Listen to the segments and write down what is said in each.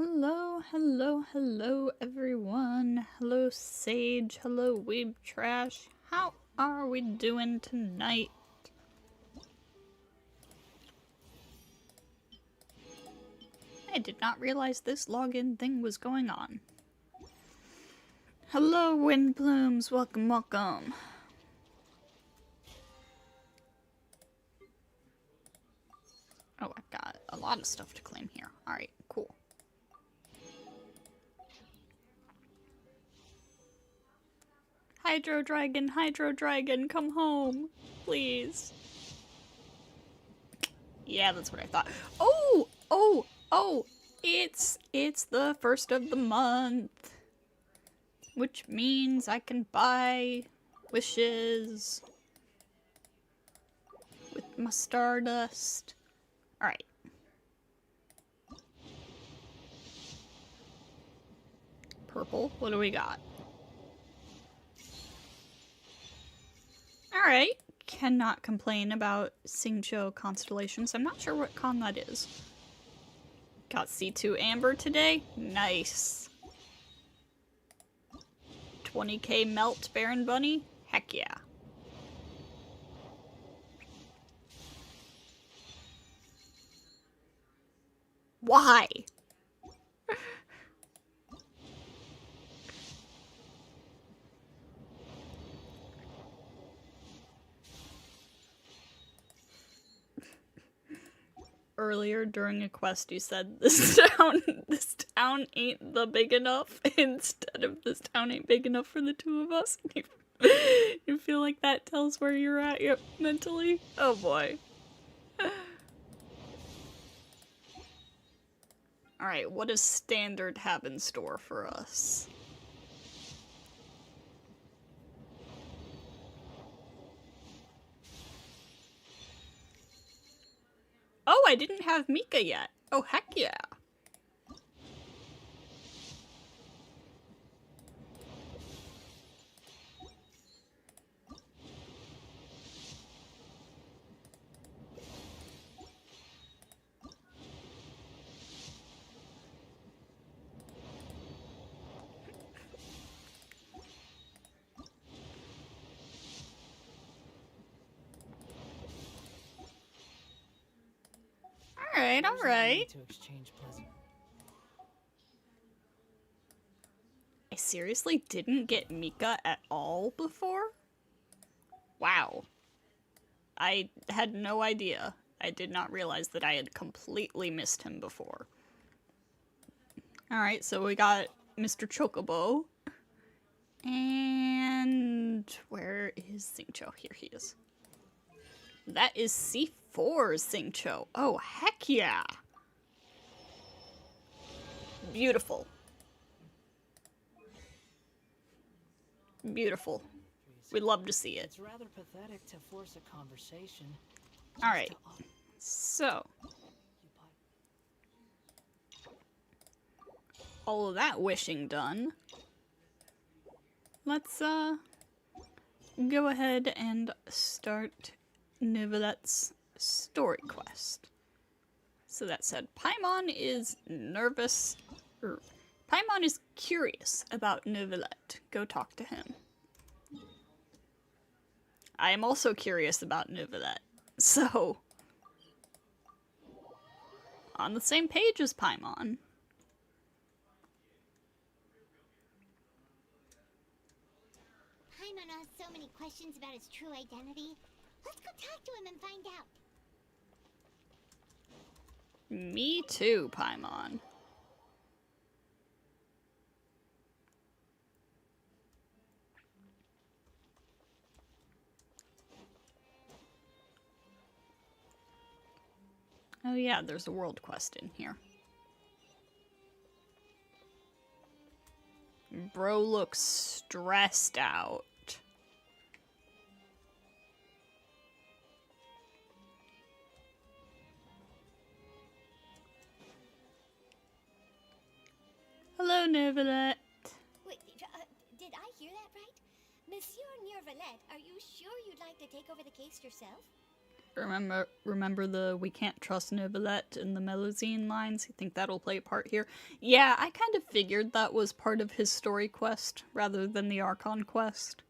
Hello, hello, hello everyone. Hello Sage, hello Weeb Trash. How are we doing tonight? I did not realize this login thing was going on. Hello Wind Plumes, welcome, welcome. Oh, I've got a lot of stuff to claim here. Alright, cool. Hydro Dragon, come home, please. Yeah, that's what I thought. Oh, it's the first of the month, which means I can buy wishes with my Stardust. Alright. Purple, what do we got? Alright, cannot complain about Xingqiu constellations. I'm not sure what con that is. Got C2 Amber today? Nice. 20k Melt Baron Bunny? Heck yeah. Why? Earlier during a quest you said this town ain't the big enough instead of this town ain't big enough for the two of us. You feel like that tells where you're at mentally? Oh boy. Alright, what does Standard have in store for us? Oh, I didn't have Mika yet. Oh, heck yeah. Alright. I seriously didn't get Mika at all before? Wow. I had no idea. I did not realize that I had completely missed him before. Alright, so we got Mr. Chocobo. And where is Xingqiu? Here he is. That is C4 Xingqiu. Oh, heck yeah. Beautiful. Beautiful. We'd love to see it. It's rather pathetic to force a conversation. Alright. So. All of that wishing done. Let's go ahead and start Neuvillette's story quest. So that said, Paimon is nervous, Paimon is curious about Neuvillette. Go talk to him. I am also curious about Neuvillette, so on the same page as Paimon. Paimon asks so many questions about his true identity. Let's go talk to him and find out. Me too, Paimon. Oh yeah, there's a world quest in here. Bro looks stressed out. Hello, Neuvillette. Wait, did I hear that right? Monsieur Neuvillette, are you sure you'd like to take over the case yourself? Remember the "we can't trust Neuvillette" in the Melusine lines? You think that'll play a part here? Yeah, I kind of figured that was part of his story quest rather than the Archon quest.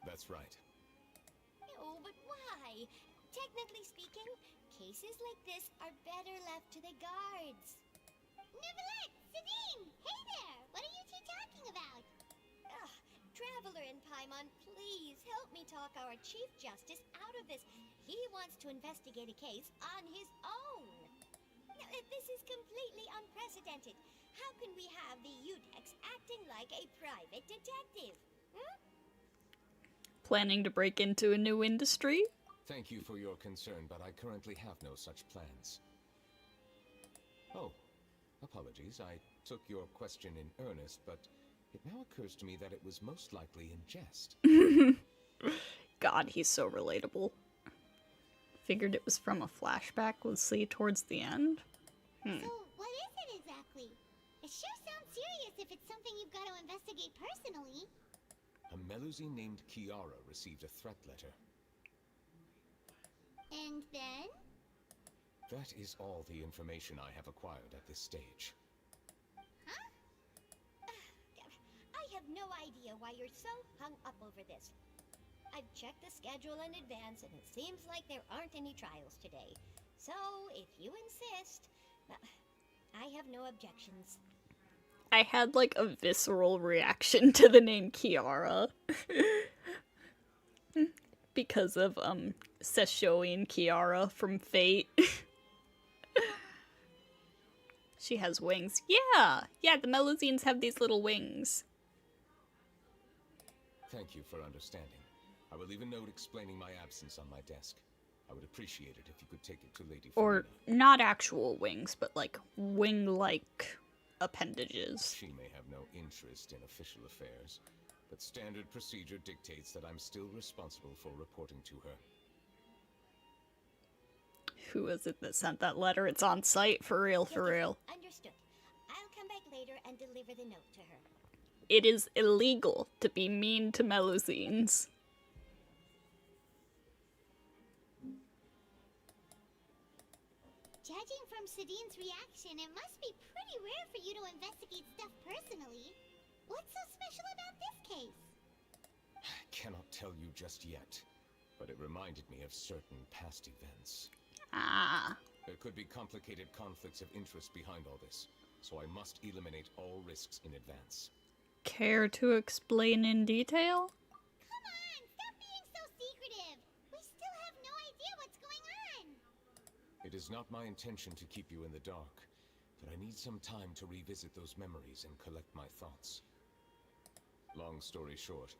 That's right. Oh, but why? Technically speaking, cases like this are better left to the guards. Neuvillette! Sidine! Hey there! What are you two talking about? Ugh, Traveler and Paimon, please help me talk our Chief Justice out of this. He wants to investigate a case on his own. Now, this is completely unprecedented. How can we have the Udex acting like a private detective? Planning to break into a new industry? Thank you for your concern, but I currently have no such plans. Oh, apologies. I took your question in earnest, but it now occurs to me that it was most likely in jest. God, he's so relatable. Figured it was from a flashback, we'll see towards the end. So, what is it exactly? It sure sounds serious if it's something you've got to investigate personally. A Melusine named Kiara received a threat letter. And then? That is all the information I have acquired at this stage. Huh? I have no idea why you're so hung up over this. I've checked the schedule in advance, and it seems like there aren't any trials today. So, if you insist, I have no objections. I had like a visceral reaction to the name Kiara. Because of Seshoe and Kiara from Fate. She has wings. Yeah, the Melusines have these little wings. Thank you for understanding. I will leave a note explaining my absence on my desk. I would appreciate it if you could take it to Lady Or Farina. not actual wings, but like wing-like appendages. She may have no interest in official affairs, but standard procedure dictates that I'm still responsible for reporting to her. Who is it that sent that letter? It's on site, for real, for real. Understood. I'll come back later and deliver the note to her. It is illegal to be mean to Melusines. Judging from Sidine's reaction, it must be pretty rare for you to investigate stuff personally. What's so special about this case? I cannot tell you just yet, but it reminded me of certain past events. Ah. There could be complicated conflicts of interest behind all this, so I must eliminate all risks in advance. Care to explain in detail? Come on, stop being so secretive. We still have no idea what's going on. It is not my intention to keep you in the dark, but I need some time to revisit those memories and collect my thoughts. Long story short,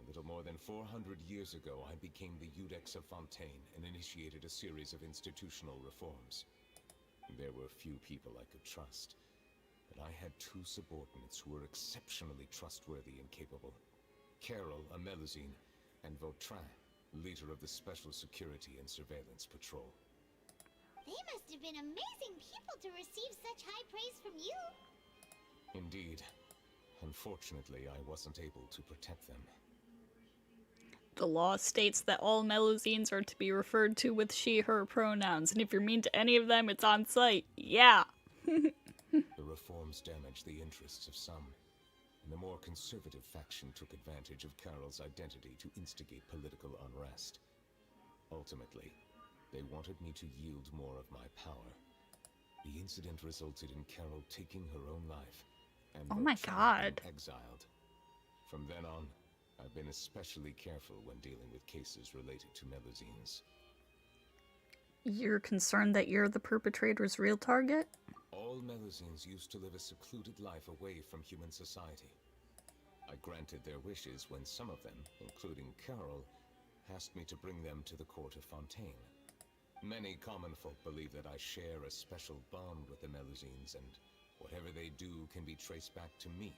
a little more than 400 years ago, I became the Udex of Fontaine and initiated a series of institutional reforms. There were few people I could trust, but I had two subordinates who were exceptionally trustworthy and capable. Carol, a Melusine, and Vautrin, leader of the Special Security and Surveillance Patrol. They must have been amazing people to receive such high praise from you. Indeed. Unfortunately, I wasn't able to protect them. The law states that all Melusines are to be referred to with she, her pronouns, and if you're mean to any of them, it's on site. Yeah. The reforms damaged the interests of some, and the more conservative faction took advantage of Carol's identity to instigate political unrest. Ultimately, they wanted me to yield more of my power. The incident resulted in Carol taking her own life, and Oh my Vautrin God. being exiled. From then on, I've been especially careful when dealing with cases related to Melusines. You're concerned that you're the perpetrator's real target? All Melusines used to live a secluded life away from human society. I granted their wishes when some of them, including Carol, asked me to bring them to the court of Fontaine. Many common folk believe that I share a special bond with the Melusines, and whatever they do can be traced back to me.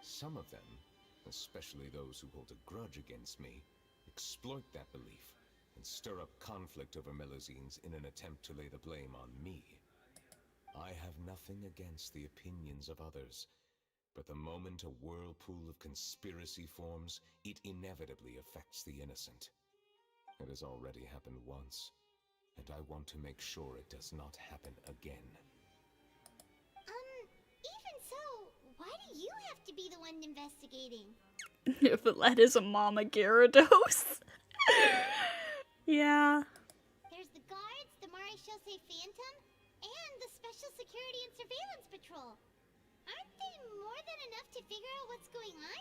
Some of them, especially those who hold a grudge against me, exploit that belief and stir up conflict over Melusines in an attempt to lay the blame on me. I have nothing against the opinions of others, but the moment a whirlpool of conspiracy forms, it inevitably affects the innocent. It has already happened once, and I want to make sure it does not happen again. Even so, why do you have to be the one investigating? Neuvillette is a Mama Gyarados. Yeah. There's the guards, the Maréchal Phantom, and the Special Security and Surveillance Patrol. Aren't they more than enough to figure out what's going on?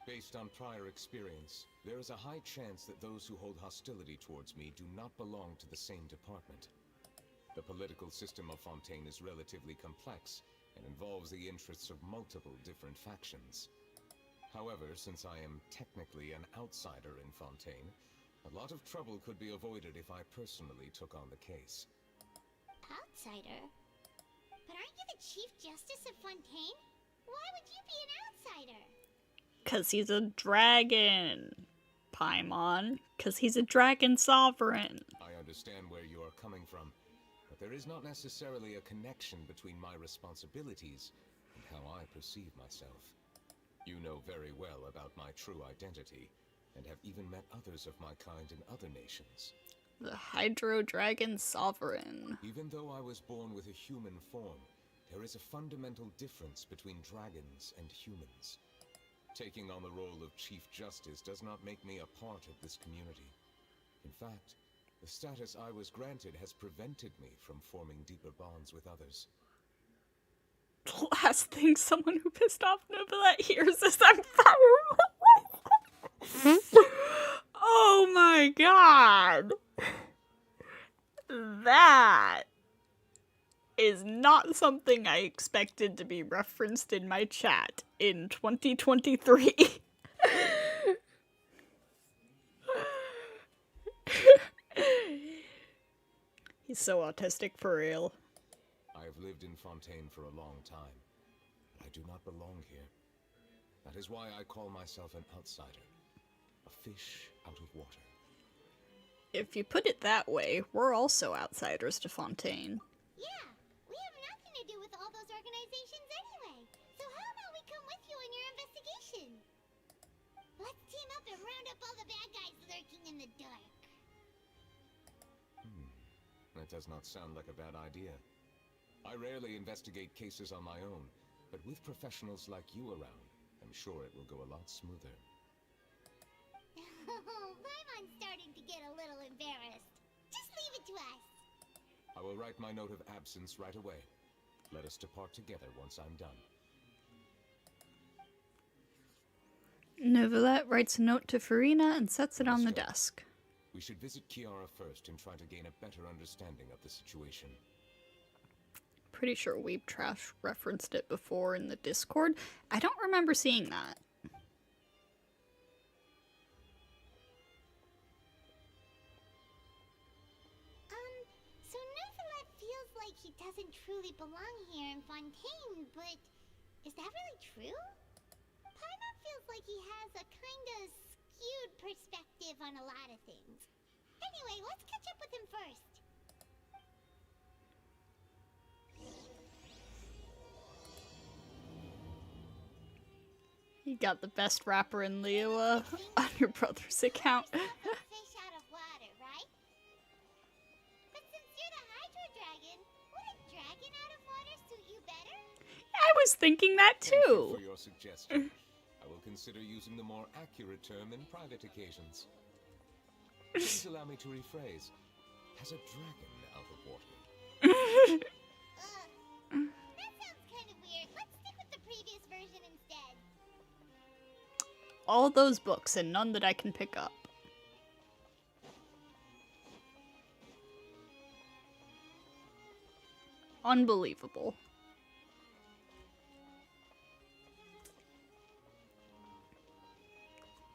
Based on prior experience, there is a high chance that those who hold hostility towards me do not belong to the same department. The political system of Fontaine is relatively complex and involves the interests of multiple different factions. However, since I am technically an outsider in Fontaine, a lot of trouble could be avoided if I personally took on the case. Outsider? But aren't you the Chief Justice of Fontaine? Why would you be an outsider? 'Cause he's a dragon, Paimon. 'Cause he's a dragon sovereign. I understand where you are coming from, but there is not necessarily a connection between my responsibilities and how I perceive myself. You know very well about my true identity, and have even met others of my kind in other nations. The Hydro Dragon Sovereign. Even though I was born with a human form, there is a fundamental difference between dragons and humans. Taking on the role of Chief Justice does not make me a part of this community. In fact, the status I was granted has prevented me from forming deeper bonds with others. The last thing someone who pissed off Neuvillette hears is I'm Oh my god! That is not something I expected to be referenced in my chat in 2023. He's so autistic for real. I have lived in Fontaine for a long time, but I do not belong here. That is why I call myself an outsider. A fish out of water. If you put it that way, we're also outsiders to Fontaine. Yeah, we have nothing to do with all those organizations anyway. So how about we come with you on your investigation? Let's team up and round up all the bad guys lurking in the dark. That does not sound like a bad idea. I rarely investigate cases on my own, but with professionals like you around, I'm sure it will go a lot smoother. Oh, Paimon's starting to get a little embarrassed. Just leave it to us. I will write my note of absence right away. Let us depart together once I'm done. Neuvillette writes a note to Farina and sets it on the desk. We should visit Kiara first and try to gain a better understanding of the situation. Pretty sure Weeb Trash referenced it before in the Discord. I don't remember seeing that. So Neuvillette feels like he doesn't truly belong here in Fontaine, but is that really true? Paimon feels like he has a kinda skewed perspective on a lot of things. Anyway, let's catch up with him first. You got the best rapper in Liyue on your brother's account. Fish out of water, right? But since you're the Hydro Dragon, would a dragon out of water suit you better? I was thinking that Thank you too. for your suggestion. I will consider using the more accurate term in private occasions. Please allow me to rephrase. Has a dragon out of water? That sounds kind of weird. Let's stick with the previous version instead. All those books and none that I can pick up. Unbelievable.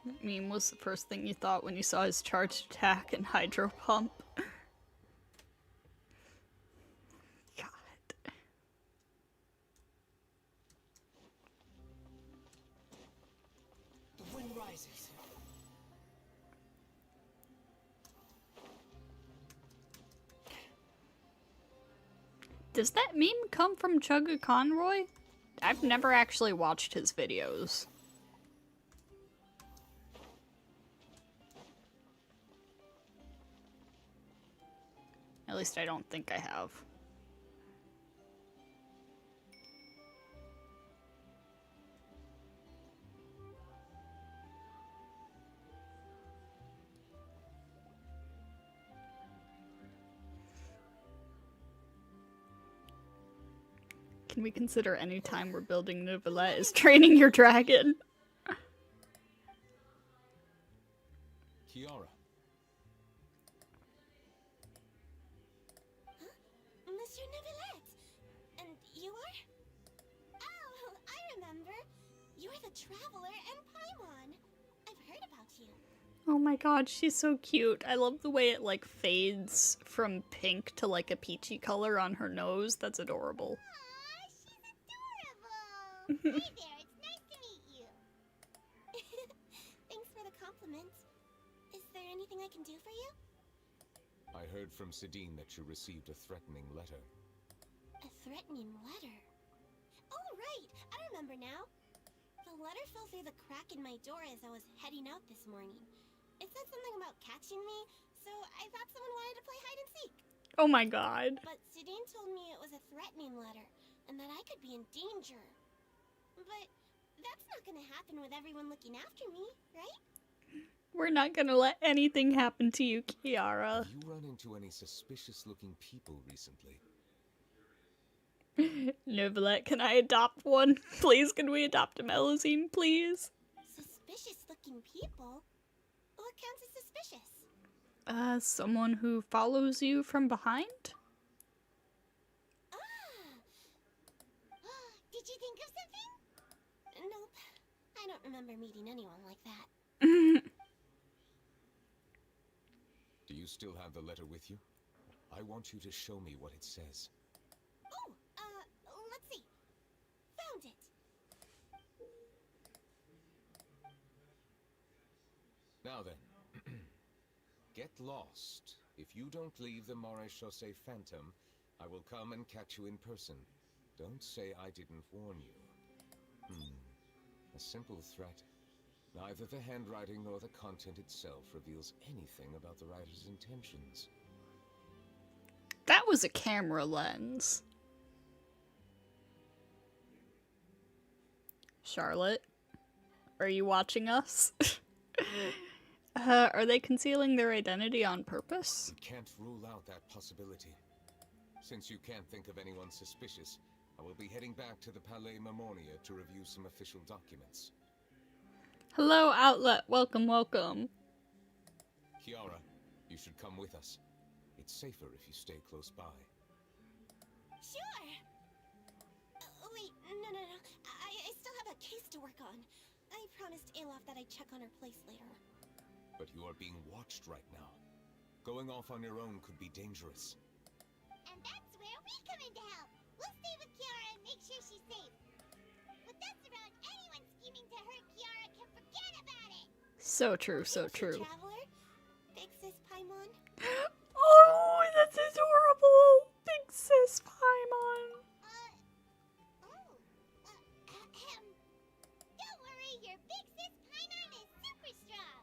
That meme was the first thing you thought when you saw his charged attack and hydro pump. God. The wind rises. Does that meme come from Chugga Conroy? I've never actually watched his videos. At least I don't think I have. Can we consider any time we're building Neuvillette as training your dragon? Kiara, Monsieur Neuvillette! And you are? Oh, I remember. You're the Traveler and Paimon. I've heard about you. Oh my god, she's so cute. I love the way it like fades from pink to like a peachy color on her nose. That's adorable. Aw, she's adorable! Hi there, it's nice to meet you. Thanks for the compliment. Is there anything I can do for you? I heard from Sidine that you received a threatening letter. A threatening letter? Oh, right! I remember now. The letter fell through the crack in my door as I was heading out this morning. It said something about catching me, so I thought someone wanted to play hide and seek. Oh my god. But Sidine told me it was a threatening letter, and that I could be in danger. But that's not gonna happen with everyone looking after me, right? We're not gonna let anything happen to you, Kiara. Have you run into any suspicious-looking people recently? Neuvillette, can I adopt one? Please, can we adopt a Melusine, please? Suspicious-looking people? What counts as suspicious? Someone who follows you from behind? Ah! Did you think of something? Nope. I don't remember meeting anyone like that. Do you still have the letter with you? I want you to show me what it says. Oh, let's see. Found it. Now then, get lost. If you don't leave the Maréchaussée Phantom, I will come and catch you in person. Don't say I didn't warn you. A simple threat. Neither the handwriting nor the content itself reveals anything about the writer's intentions. That was a camera lens. Charlotte, are you watching us? Are they concealing their identity on purpose? We can't rule out that possibility. Since you can't think of anyone suspicious, I will be heading back to the Palais Marmonia to review some official documents. Hello, Outlet. Welcome, welcome. Kiara, you should come with us. It's safer if you stay close by. Sure. Wait, no. I still have a case to work on. I promised Alof that I'd check on her place later. But you are being watched right now. Going off on your own could be dangerous. And that's where we come in to help. We'll stay with Kiara and make sure she's safe. With us around, anyone scheming to hurt Kiara can forget about it. So true, so Thank you, true. Traveler. Big sis Paimon. Oh, that's adorable! Big sis Paimon. Don't worry, your big sis Paimon is super strong.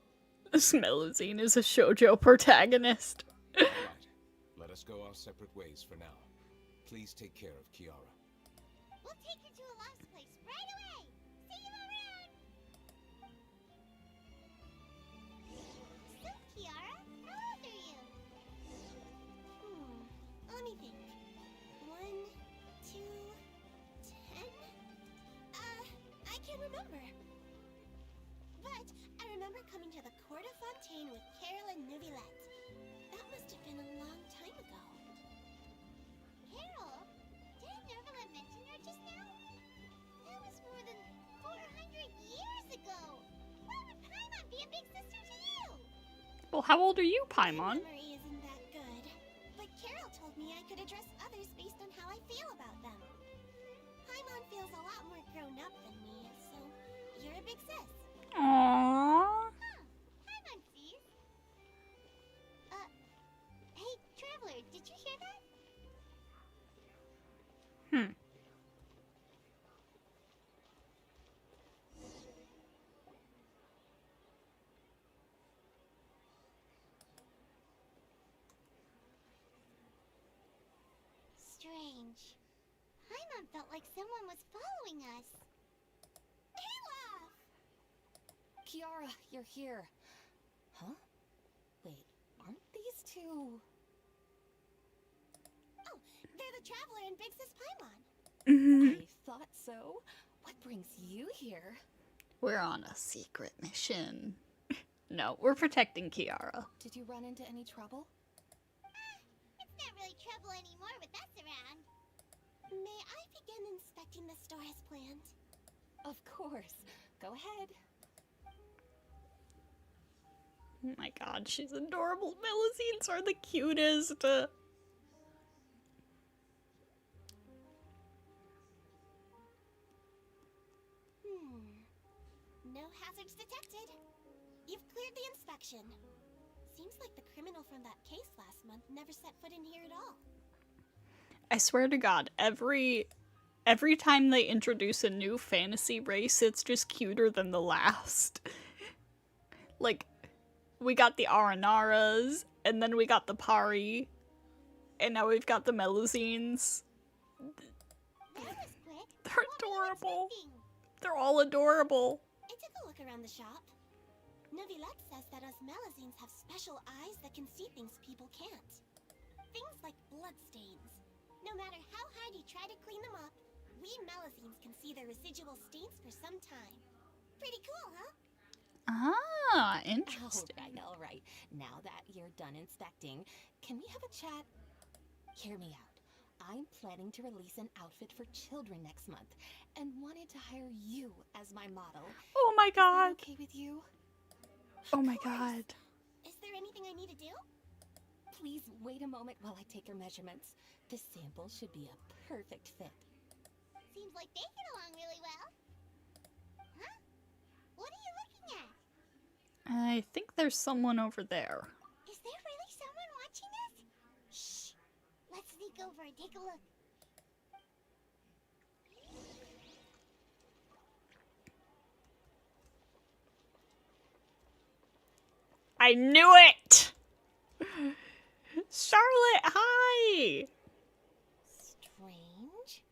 This Melusine is a shoujo protagonist. Alright, let us go our separate ways for now. Please take care of Kiara. We'll take her to a lost place right away. See you around. So, Kiara, how old are you? Let me think. 1, 2, 10? I can't remember. But I remember coming to the Court of Fontaine with Carol and Neuvillette. That must have been a long time ago. Carol? Didn't Neuvillette mention her just now? That was more than 400 years ago. Why would Paimon be a big sister to you? Well, how old are you, My Paimon? memory isn't that good. But Carol told me I could address others based on how I feel about them. Paimon feels a lot more grown up than me, so you're a big sis. Aww. Paimon sees. Hey, Traveler, did you hear that? strange. Paimon felt like someone was following us. Ayla! Kiara, you're here. Huh? Wait, aren't these two... Oh, they're the Traveler and Big Sis Paimon. I thought so. What brings you here? We're on a secret mission. No, we're protecting Kiara. Did you run into any trouble? It's not really trouble anymore with us around. May I begin inspecting the store as planned? Of course. Go ahead. Oh my god, she's adorable. Melusines are the cutest. No hazards detected. You've cleared the inspection. Seems like the criminal from that case last month never set foot in here at all. I swear to God, every time they introduce a new fantasy race, it's just cuter than the last. Like, we got the Aranaras, and then we got the Pari, and now we've got the Melusines. That was quick. They're What were you adorable. expecting? They're all adorable. I took a look around the shop. Neuvillette says that us Melusines have special eyes that can see things people can't. Things like bloodstains. No matter how hard you try to clean them up, we Melusines can see their residual stains for some time. Pretty cool, huh? Ah, interesting. All right. Now that you're done inspecting, can we have a chat? Hear me out. I'm planning to release an outfit for children next month and wanted to hire you as my model. Oh my Is that god. okay with you? Oh my Of course. god. Is there anything I need to do? Please wait a moment while I take your measurements. This sample should be a perfect fit. Seems like they get along really well. Huh? What are you looking at? I think there's someone over there. Is there really someone watching us? Shh. Let's sneak over and take a look. I knew it! Charlotte, hi! Strange.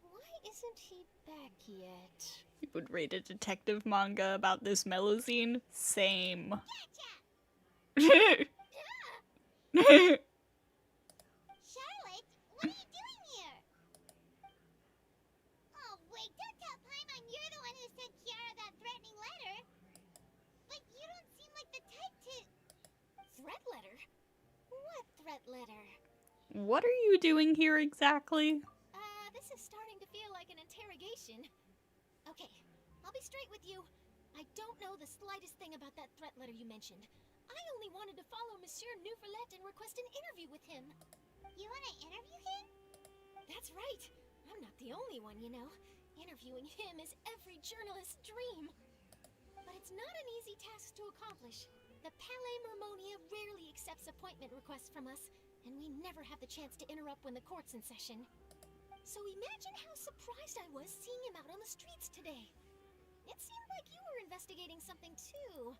Why isn't he back yet? You would read a detective manga about this Melusine? Same. Charlotte, what are you doing here? Oh, wait, don't tell Paimon you're the one who sent Kiara that threatening letter. But you don't seem like the type to... Threat letter? What threat letter? What are you doing here exactly? This is starting to feel like an interrogation. Okay, I'll be straight with you. I don't know the slightest thing about that threat letter you mentioned. I only wanted to follow Monsieur Neuvillette and request an interview with him. You want to interview him? That's right. I'm not the only one, you know. Interviewing him is every journalist's dream. But it's not an easy task to accomplish. The Palais Mermonia rarely accepts appointment requests from us, and we never have the chance to interrupt when the court's in session. So imagine how surprised I was seeing him out on the streets today. It seemed like you were investigating something too.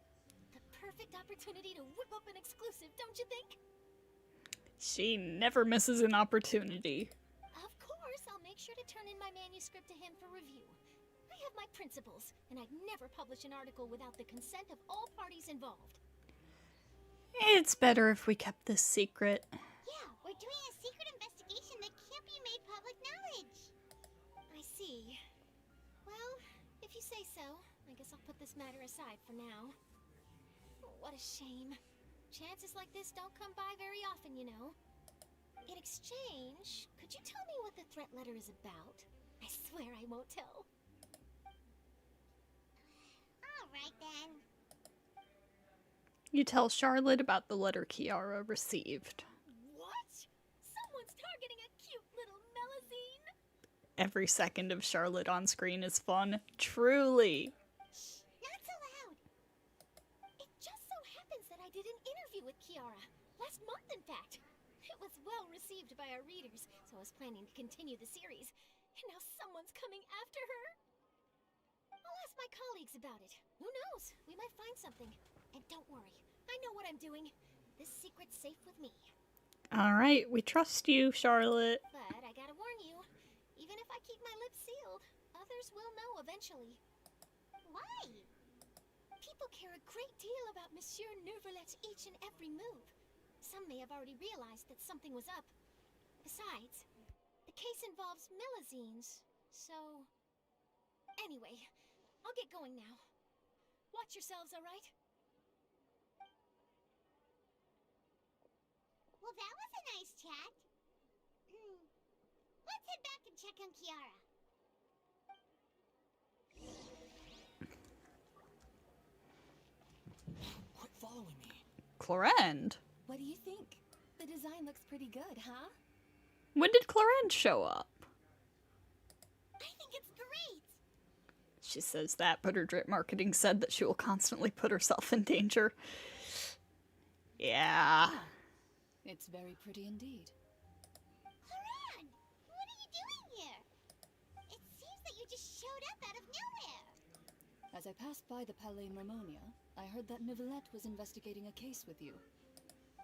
The perfect opportunity to whip up an exclusive, don't you think? She never misses an opportunity. Of course, I'll make sure to turn in my manuscript to him for review. I have my principles, and I'd never publish an article without the consent of all parties involved. It's better if we kept this secret. Yeah, we're doing a secret investigation that can't be made public knowledge. I see. Well, if you say so, I guess I'll put this matter aside for now. What a shame. Chances like this don't come by very often, you know. In exchange, could you tell me what the threat letter is about? I swear I won't tell. All right, then. You tell Charlotte about the letter Kiara received. What? Someone's targeting a cute little Melusine? Every second of Charlotte on screen is fun. Truly. Shh, not so loud. It just so happens that I did an interview with Kiara. Last month, in fact. It was well received by our readers, so I was planning to continue the series. And now someone's coming after her. I'll ask my colleagues about it. Who knows? We might find something. And don't worry, I know what I'm doing. This secret's safe with me. Alright, we trust you, Charlotte. But I concealed. Others will know eventually. Why? People care a great deal about Monsieur Neuvillette's each and every move. Some may have already realized that something was up. Besides, the case involves Millazines, so... Anyway, I'll get going now. Watch yourselves, alright? Well, that was a nice chat. Let's head back and check on Kiara. Quit following me. Clorinde? What do you think? The design looks pretty good, huh? When did Clorinde show up? I think it's great. She says that, but her drip marketing said that she will constantly put herself in danger. Yeah. It's very pretty indeed. Clorinde, what are you doing here? It seems that you just showed up out of nowhere. As I passed by the Palais Mermonia, I heard that Neuvillette was investigating a case with you.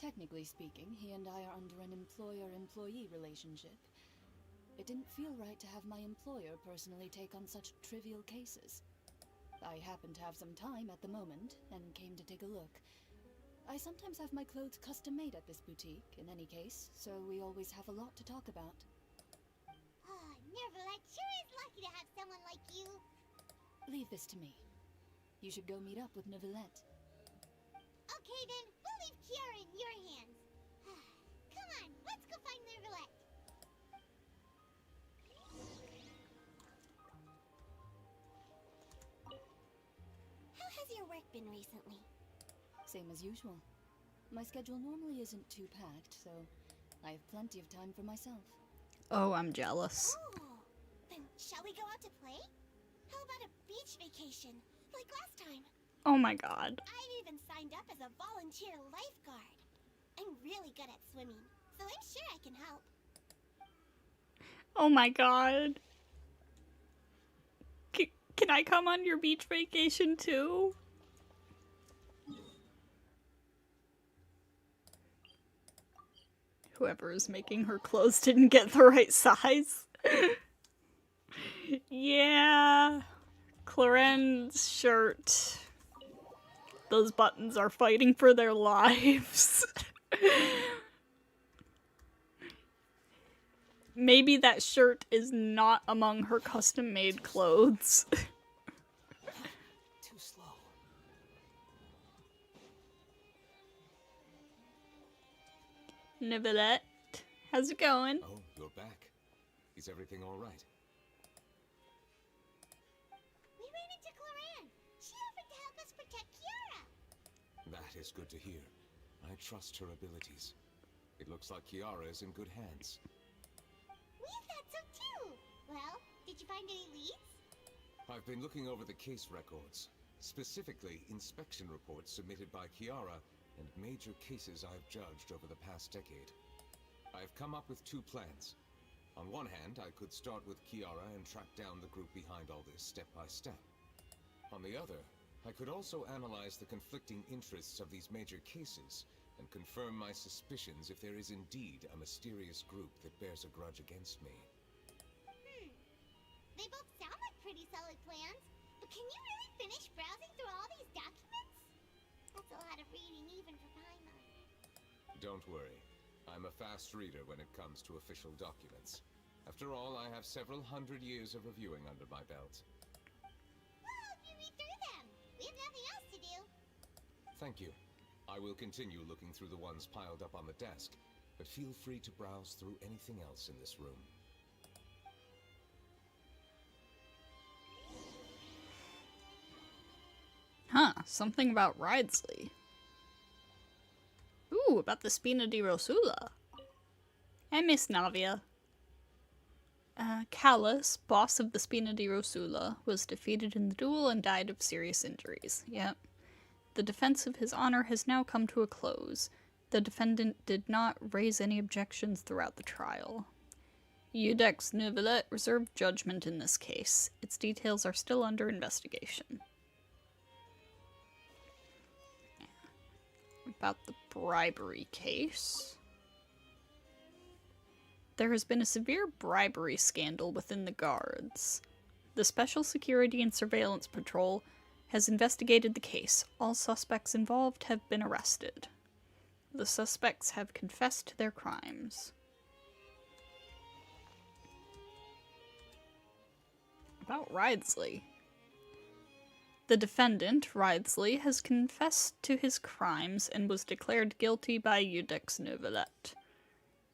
Technically speaking, he and I are under an employer-employee relationship. It didn't feel right to have my employer personally take on such trivial cases. I happened to have some time at the moment, and came to take a look. I sometimes have my clothes custom-made at this boutique, in any case, so we always have a lot to talk about. Oh, Neuvillette sure is lucky to have someone like you. Leave this to me. You should go meet up with Neuvillette. Okay then, we'll leave Kiara in your hands. Come on, let's go find Neuvillette. How has your work been recently? Same as usual. My schedule normally isn't too packed, so I have plenty of time for myself. Oh, I'm jealous. Oh, then shall we go out to play? How about a beach vacation, like last time? Oh my god. I've even signed up as a volunteer lifeguard. I'm really good at swimming, so I'm sure I can help. Oh my god. Can I come on your beach vacation too? Whoever is making her clothes didn't get the right size. Yeah. Clorinde's shirt. Those buttons are fighting for their lives. Maybe that shirt is not among her custom-made clothes. Too slow. Neuvillette, how's it going? Oh, you're back. Is everything all right? We ran into Clorinde. She offered to help us protect Kiara. That is good to hear. I trust her abilities. It looks like Kiara is in good hands. We thought so too. Well, did you find any leads? I've been looking over the case records, specifically inspection reports submitted by Kiara and major cases I've judged over the past decade. I've come up with two plans. On one hand, I could start with Kiara and track down the group behind all this step by step. On the other, I could also analyze the conflicting interests of these major cases and confirm my suspicions if there is indeed a mysterious group that bears a grudge against me. They both sound like pretty solid plans, but can you really finish browsing through all these documents? That's a lot of reading even for Paimon. Don't worry. I'm a fast reader when it comes to official documents. After all, I have several hundred years of reviewing under my belt. We'll help you read through them. We have nothing else to do. Thank you. I will continue looking through the ones piled up on the desk, but feel free to browse through anything else in this room. Huh, something about Ridesley. Ooh, about the Spina di Rosula. I miss Navia. Callus, boss of the Spina di Rosula, was defeated in the duel and died of serious injuries. Yep. The defense of his honor has now come to a close. The defendant did not raise any objections throughout the trial. Iudex Neuvillette reserved judgment in this case. Its details are still under investigation. About the bribery case. There has been a severe bribery scandal within the guards. The Special Security and Surveillance Patrol has investigated the case. All suspects involved have been arrested. The suspects have confessed to their crimes. About Ridsley. The defendant, Ridsley, has confessed to his crimes and was declared guilty by Iudex Neuvillette.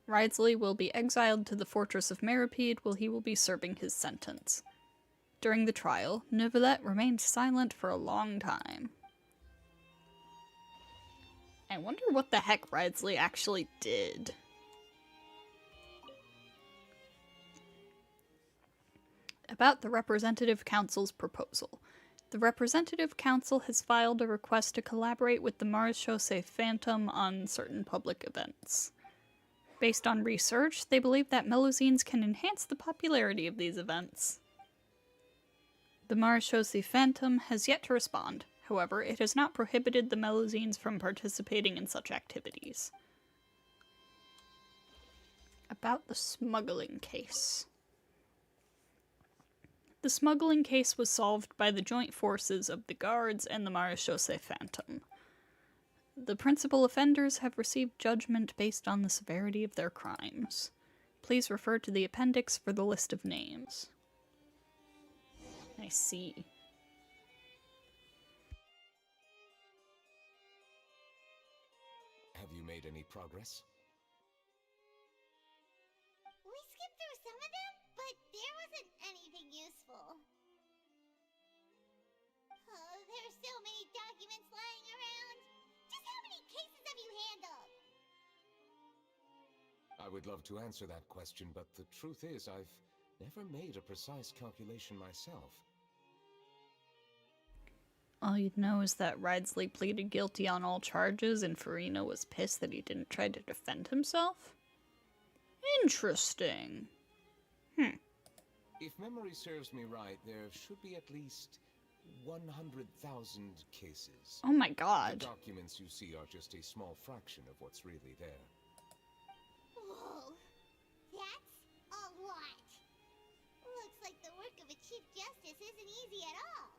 Ridsley will be exiled to the fortress of Meripede while he will be serving his sentence. During the trial, Neuvillette remained silent for a long time. I wonder what the heck Ridsley actually did. About the Representative Council's proposal. The Representative Council has filed a request to collaborate with the Marechaussee Phantom on certain public events. Based on research, they believe that Melusines can enhance the popularity of these events. The Marechaussee Phantom has yet to respond. However, it has not prohibited the Melusines from participating in such activities. About the smuggling case. The smuggling case was solved by the joint forces of the Guards and the Marechaussee Phantom. The principal offenders have received judgment based on the severity of their crimes. Please refer to the appendix for the list of names. I see. Have you made any progress? We skipped through some of them, but there wasn't anything useful. Oh, there are so many documents lying around. Just how many cases have you handled? I would love to answer that question, but the truth is I've never made a precise calculation myself. All you'd know is that Ridsley pleaded guilty on all charges and Farina was pissed that he didn't try to defend himself? Interesting. If memory serves me right, there should be at least 100,000 cases. Oh my god. The documents you see are just a small fraction of what's really there. Whoa, that's a lot. Looks like the work of a Chief Justice isn't easy at all.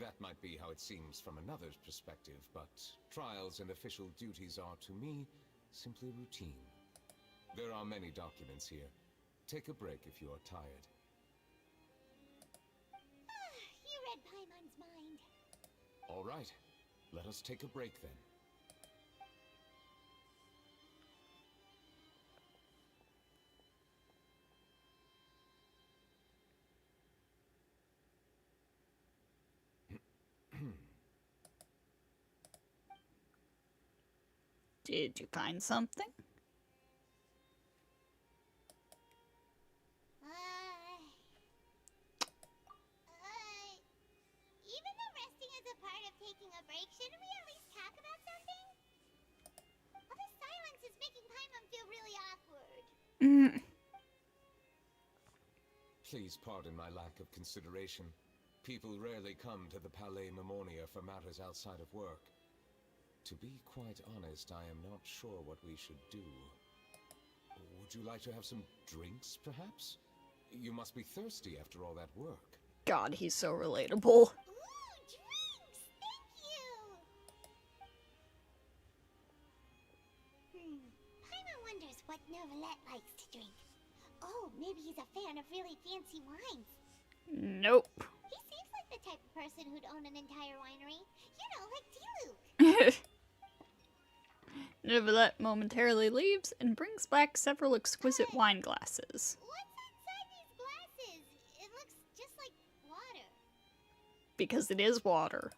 That might be how it seems from another's perspective, but trials and official duties are, to me, simply routine. There are many documents here. Take a break if you are tired. You read Paimon's mind. All right, let us take a break then. Did you find something? Even though resting is a part of taking a break, shouldn't we at least talk about something? All the silence is making Paimon feel really awkward. Please pardon my lack of consideration. People rarely come to the Palais Memonia for matters outside of work. To be quite honest, I am not sure what we should do. Would you like to have some drinks, perhaps? You must be thirsty after all that work. God, he's so relatable. Ooh, drinks! Thank you! Paimon wonders what Neuvillette likes to drink. Oh, maybe he's a fan of really fancy wines. Nope. He seems like the type of person who'd own an entire winery. You know, like Diluc. Neuvillette momentarily leaves and brings back several exquisite wine glasses. What's inside these glasses? It looks just like water. Because it is water.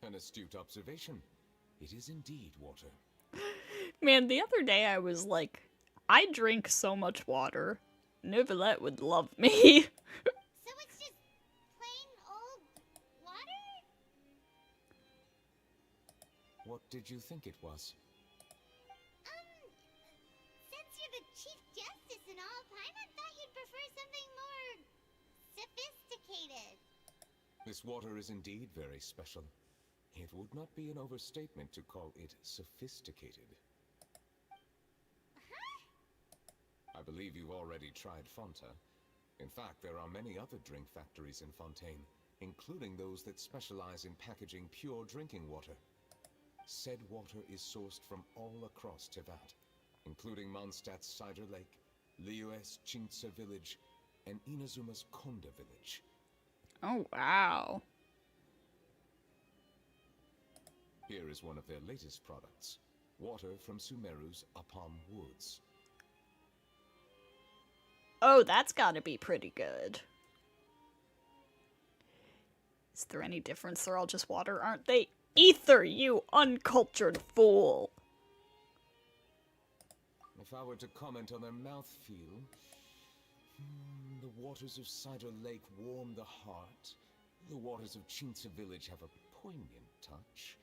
An astute observation. It is indeed water. Man, the other day I was like, I drink so much water. Neuvillette would love me. So it's just plain old water? What did you think it was? Since you're the Chief Justice and all, Paimon thought you'd prefer something more sophisticated. This water is indeed very special. It would not be an overstatement to call it sophisticated. Huh? I believe you've already tried Fonta. In fact, there are many other drink factories in Fontaine, including those that specialize in packaging pure drinking water. Said water is sourced from all across Tevat, including Mondstadt's Cider Lake, Liyue's Chintsa village, and Inazuma's Konda village. Oh, wow. Here is one of their latest products, water from Sumeru's Apam Woods. Oh, that's gotta be pretty good. Is there any difference? They're all just water, aren't they? Ether, you uncultured fool! If I were to comment on their mouthfeel, the waters of Cider Lake warm the heart. The waters of Chintsa village have a poignant touch,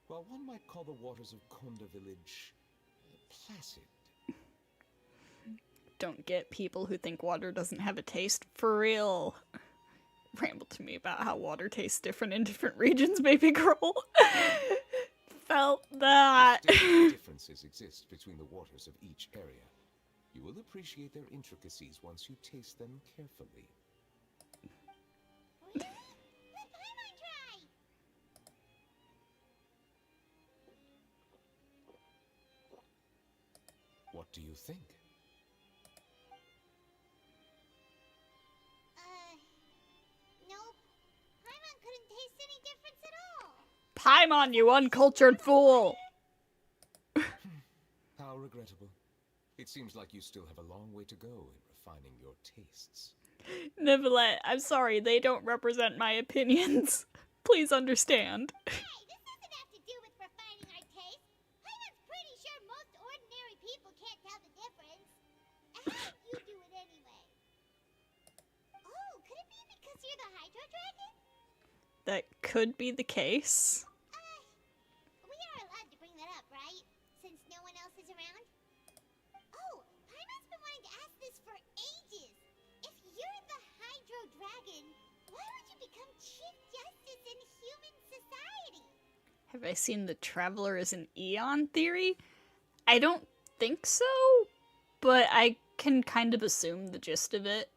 while one might call the waters of Konda village placid. Don't get people who think water doesn't have a taste. For real. Ramble to me about how water tastes different in different regions, baby girl. Felt that. Distinct differences exist between the waters of each area. You will appreciate their intricacies once you taste them carefully. Let Paimon try! What do you think? Nope. Paimon couldn't taste any difference at all. Paimon, you uncultured fool! How regrettable. It seems like you still have a long way to go in refining your tastes. Neuvillette, I'm sorry, they don't represent my opinions. Please understand. Hey, this doesn't have to do with refining our taste. Paimon's pretty sure most ordinary people can't tell the difference. How do you do it anyway? Oh, could it be because you're the Hydro Dragon? That could be the case. We are allowed to bring that up, right? Since no one else is around? Oh, Paimon's been wanting to ask this for ages. If you're the Hydro Dragon, why would you become Chief Justice in human society? Have I seen the Traveler as an Eon theory? I don't think so, but I can kind of assume the gist of it.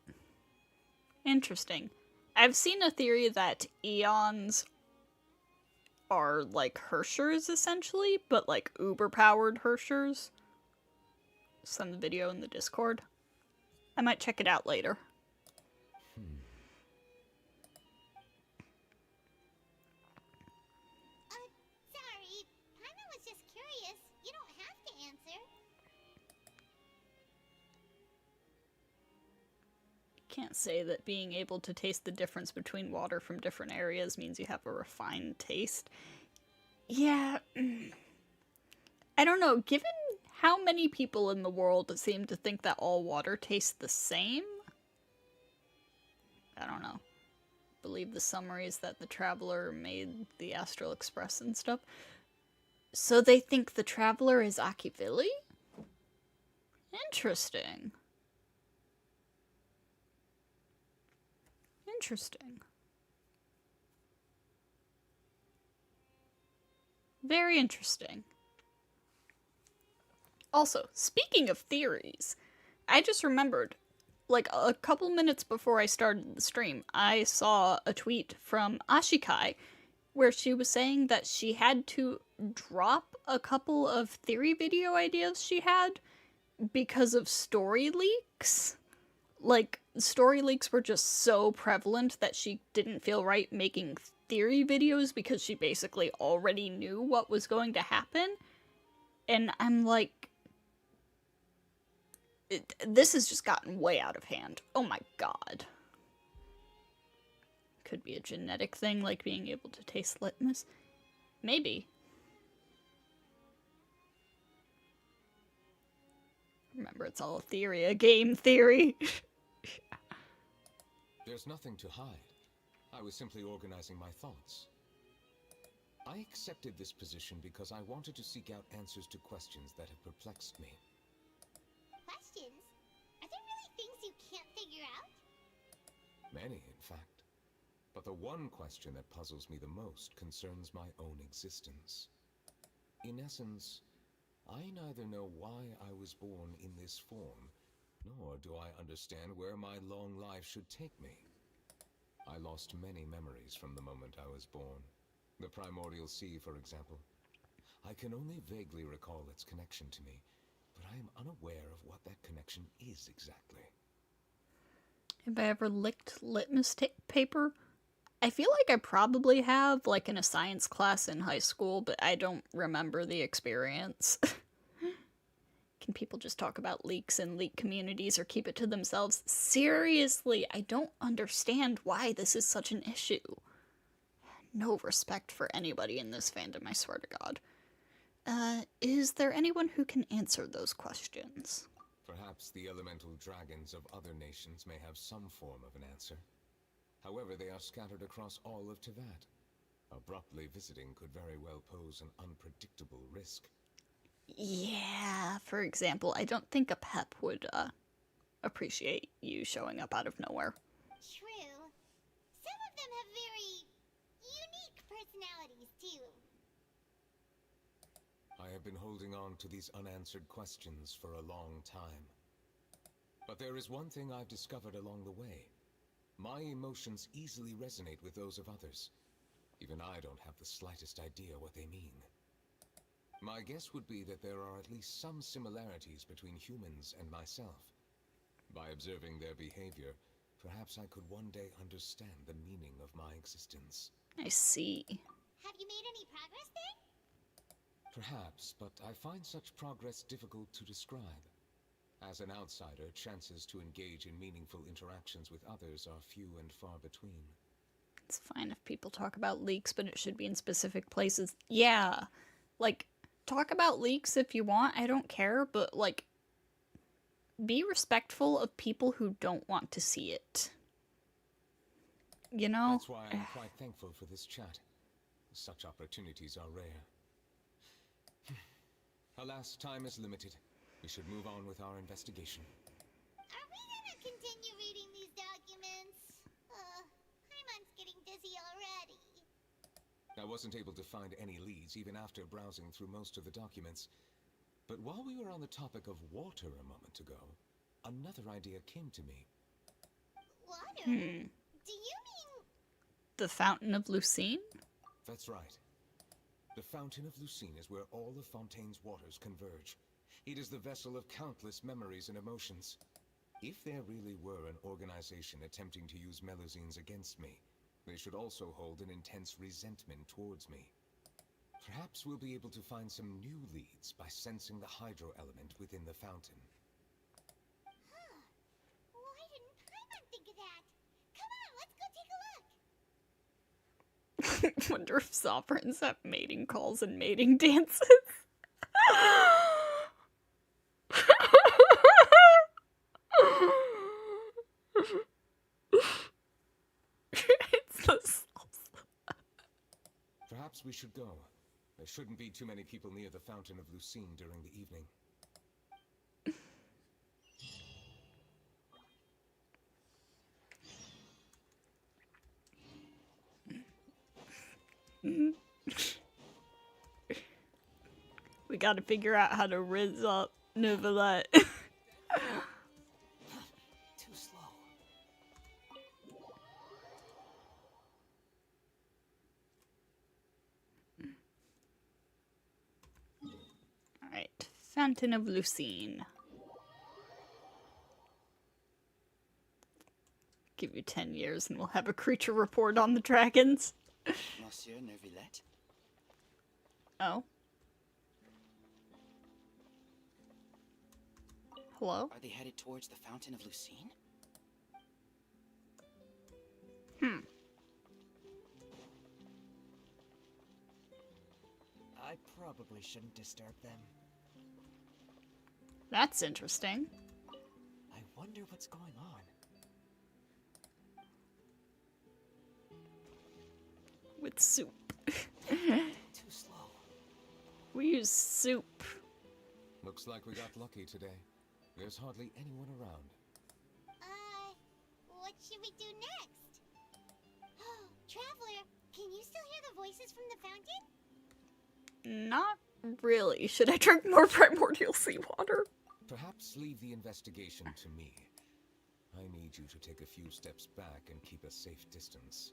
Interesting. I've seen a theory that Eons are like Herschers, essentially, but like uber-powered Herschers. Send the video in the Discord. I might check it out later. Sorry. Paimon was just curious. You don't have to answer. Can't say that being able to taste the difference between water from different areas means you have a refined taste. Yeah, I don't know, given how many people in the world seem to think that all water tastes the same? I don't know. Believe the summaries that the Traveler made the Astral Express and stuff. So they think the Traveler is Akivili? Interesting. Interesting. Very interesting. Also, speaking of theories, I just remembered, like a couple minutes before I started the stream, I saw a tweet from Ashikai where she was saying that she had to drop a couple of theory video ideas she had because of story leaks. Like, story leaks were just so prevalent that she didn't feel right making theory videos because she basically already knew what was going to happen. And I'm like, this has just gotten way out of hand. Oh my god. Could be a genetic thing, like being able to taste litmus. Maybe. Remember, it's all a theory, a game theory. There's nothing to hide. I was simply organizing my thoughts. I accepted this position because I wanted to seek out answers to questions that have perplexed me. Questions? Are there really things you can't figure out? Many, in fact. But the one question that puzzles me the most concerns my own existence. In essence, I neither know why I was born in this form, nor do I understand where my long life should take me. I lost many memories from the moment I was born. The primordial sea, for example. I can only vaguely recall its connection to me, but I am unaware of what that connection is exactly. Have I ever licked litmus paper? I feel like I probably have, like in a science class in high school, but I don't remember the experience. Can people just talk about leaks in leak communities or keep it to themselves? Seriously, I don't understand why this is such an issue. No respect for anybody in this fandom, I swear to God. Is there anyone who can answer those questions? Perhaps the elemental dragons of other nations may have some form of an answer. However, they are scattered across all of Tevat. Abruptly visiting could very well pose an unpredictable risk. Yeah, for example, I don't think a pep would, appreciate you showing up out of nowhere. True. Some of them have very unique personalities, too. I have been holding on to these unanswered questions for a long time. But there is one thing I've discovered along the way. My emotions easily resonate with those of others. Even I don't have the slightest idea what they mean. My guess would be that there are at least some similarities between humans and myself. By observing their behavior, perhaps I could one day understand the meaning of my existence. I see. Have you made any progress then? Perhaps, but I find such progress difficult to describe. As an outsider, chances to engage in meaningful interactions with others are few and far between. It's fine if people talk about leaks, but it should be in specific places. Yeah, like, talk about leaks if you want, I don't care, but, like, be respectful of people who don't want to see it. You know? That's why I'm quite thankful for this chat. Such opportunities are rare. Alas, time is limited. We should move on with our investigation. Are we gonna continue reading these documents? Paimon's getting dizzy already. I wasn't able to find any leads even after browsing through most of the documents. But while we were on the topic of water a moment ago, another idea came to me. Water? Do you mean... The Fountain of Lucine? That's right. The Fountain of Lucine is where all of Fontaine's waters converge. It is the vessel of countless memories and emotions. If there really were an organization attempting to use Melusines against me, they should also hold an intense resentment towards me. Perhaps we'll be able to find some new leads by sensing the hydro element within the fountain. Huh. Why didn't Paimon think of that? Come on, let's go take a look. Wonder if sovereigns have mating calls and mating dances. It's the salsa. Perhaps we should go. There shouldn't be too many people near the Fountain of Lucine during the evening. We gotta figure out how to rizz up Neuvillette. Too slow. Alright, Fountain of Lucine. Give you 10 years and we'll have a creature report on the dragons. Monsieur Neuvillette? Oh. Hello? Are they headed towards the Fountain of Lucine? I probably shouldn't disturb them. That's interesting. I wonder what's going on. With soup. Too slow. We use soup. Looks like we got lucky today. There's hardly anyone around. What should we do next? Oh, Traveler, can you still hear the voices from the fountain? Not really. Should I drink more primordial seawater? Perhaps leave the investigation to me. I need you to take a few steps back and keep a safe distance.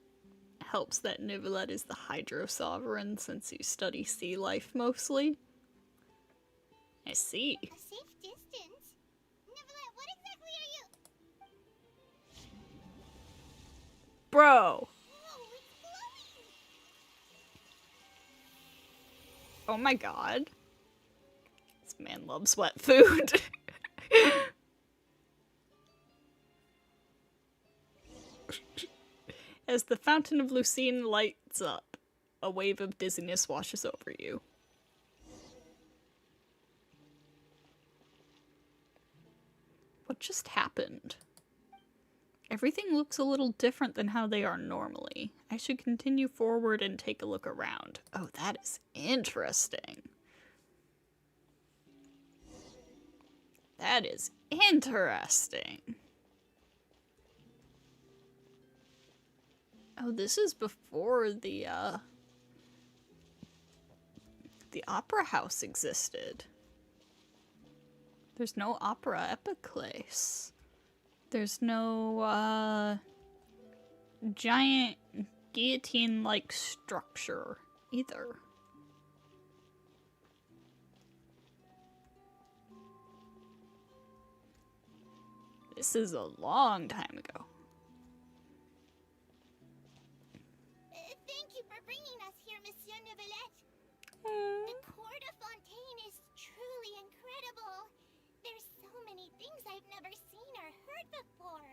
Helps that Neuvillette is the Hydro Sovereign since you study sea life mostly. I see. A safe distance? Neuvillette, what exactly are you? Bro! Whoa, it's glowing! Oh my god. This man loves wet food. As the Fountain of Lucine lights up, a wave of dizziness washes over you. What just happened? Everything looks a little different than how they are normally. I should continue forward and take a look around. Oh, that is interesting. That is interesting. Oh, this is before the opera house existed. There's no opera epiclace. There's no, giant guillotine-like structure either. This is a long time ago. Thank you for bringing us here, Monsieur Neuvillette. The Court of Fontaine is truly incredible. There's so many things I've never seen or heard before.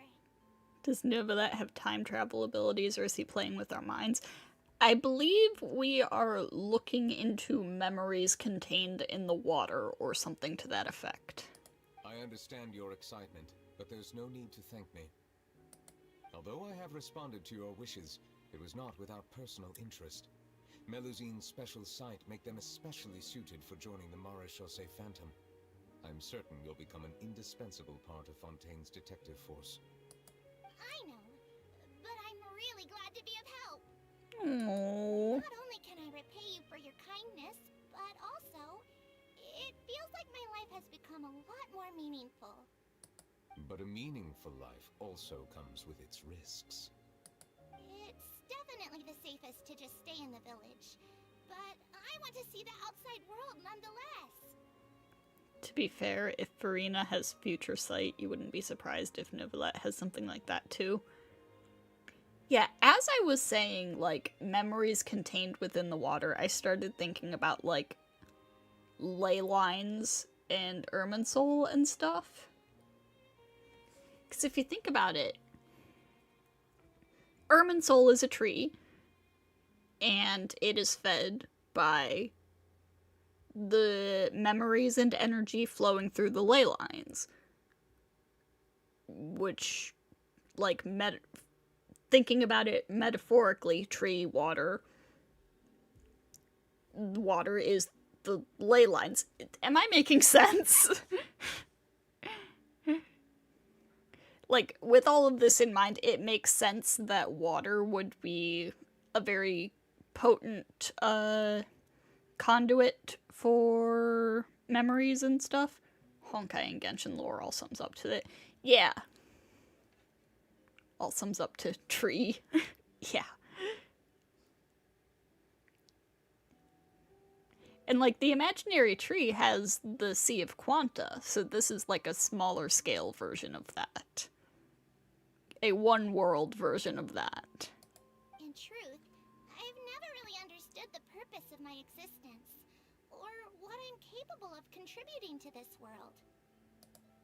Does Neuvillette have time travel abilities, or is he playing with our minds? I believe we are looking into memories contained in the water, or something to that effect. I understand your excitement, but there's no need to thank me. Although I have responded to your wishes, it was not without personal interest. Melusine's special sight make them especially suited for joining the Maréchaussée Phantom. I'm certain you'll become an indispensable part of Fontaine's detective force. I know, but I'm really glad to be of help. Oh. Not only can I repay you for your kindness, but also, it feels like my life has become a lot more meaningful. But a meaningful life also comes with its risks. It's definitely the safest to just stay in the village, but I want to see the outside world nonetheless. To be fair, if Farina has future sight, you wouldn't be surprised if Neuvillette has something like that too. Yeah, as I was saying, like, memories contained within the water, I started thinking about, like, ley lines and Irminsul and stuff. Because if you think about it, Irminsul is a tree, and it is fed by the memories and energy flowing through the ley lines. Which, like, thinking about it metaphorically, tree, water is the ley lines. Am I making sense? Like, with all of this in mind, it makes sense that water would be a very potent, conduit for memories and stuff. Honkai and Genshin lore all sums up to it. Yeah. All sums up to tree. Yeah. And, like, the imaginary tree has the Sea of Quanta, so this is, like, a smaller scale version of that. A one-world version of that. In truth, I've never really understood the purpose of my existence, or what I'm capable of contributing to this world.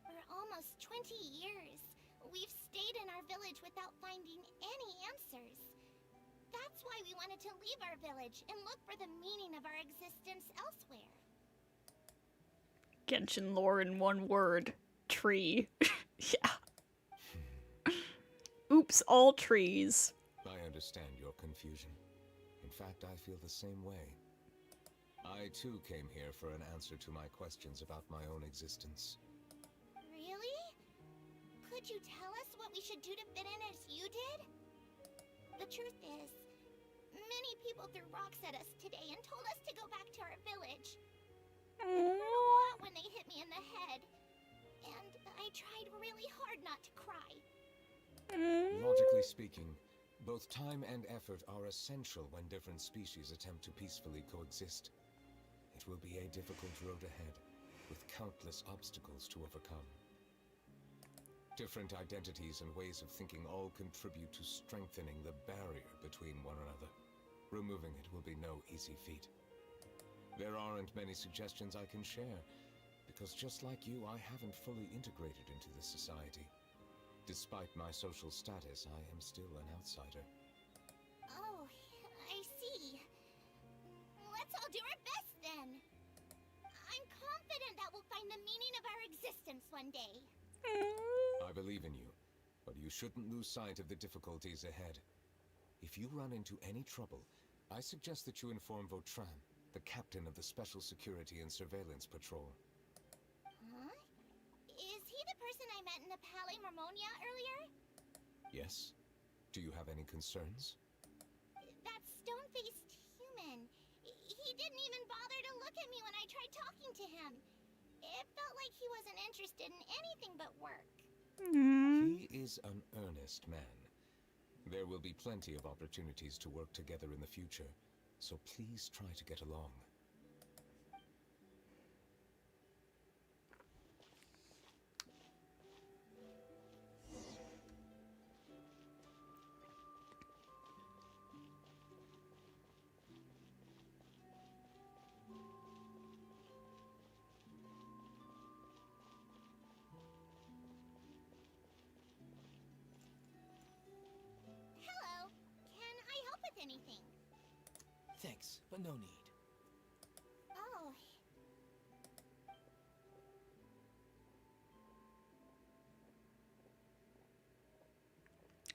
For almost 20 years, we've stayed in our village without finding any answers. That's why we wanted to leave our village and look for the meaning of our existence elsewhere. Genshin lore in one word. Tree. Yeah. Oops, all trees. I understand your confusion. In fact, I feel the same way. I too came here for an answer to my questions about my own existence. Really? Could you tell us what we should do to fit in as you did? The truth is, many people threw rocks at us today and told us to go back to our village. I hurt a lot when they hit me in the head. I tried really hard not to cry. Logically speaking, both time and effort are essential when different species attempt to peacefully coexist. It will be a difficult road ahead, with countless obstacles to overcome. Different identities and ways of thinking all contribute to strengthening the barrier between one another. Removing it will be no easy feat. There aren't many suggestions I can share, because just like you, I haven't fully integrated into this society. Despite my social status, I am still an outsider. Oh, I see. Let's all do our best then. I'm confident that we'll find the meaning of our existence one day. I believe in you, but you shouldn't lose sight of the difficulties ahead. If you run into any trouble, I suggest that you inform Vautrin, the captain of the Special Security and Surveillance Patrol. Huh? Is he the person I met in the Palais Marmonia earlier? Yes? Do you have any concerns? That stone-faced human. He didn't even bother to look at me when I tried talking to him. It felt like he wasn't interested in anything but work. He is an earnest man. There will be plenty of opportunities to work together in the future, so please try to get along. Hello. Can I help with anything? Thanks, but no need. Oh.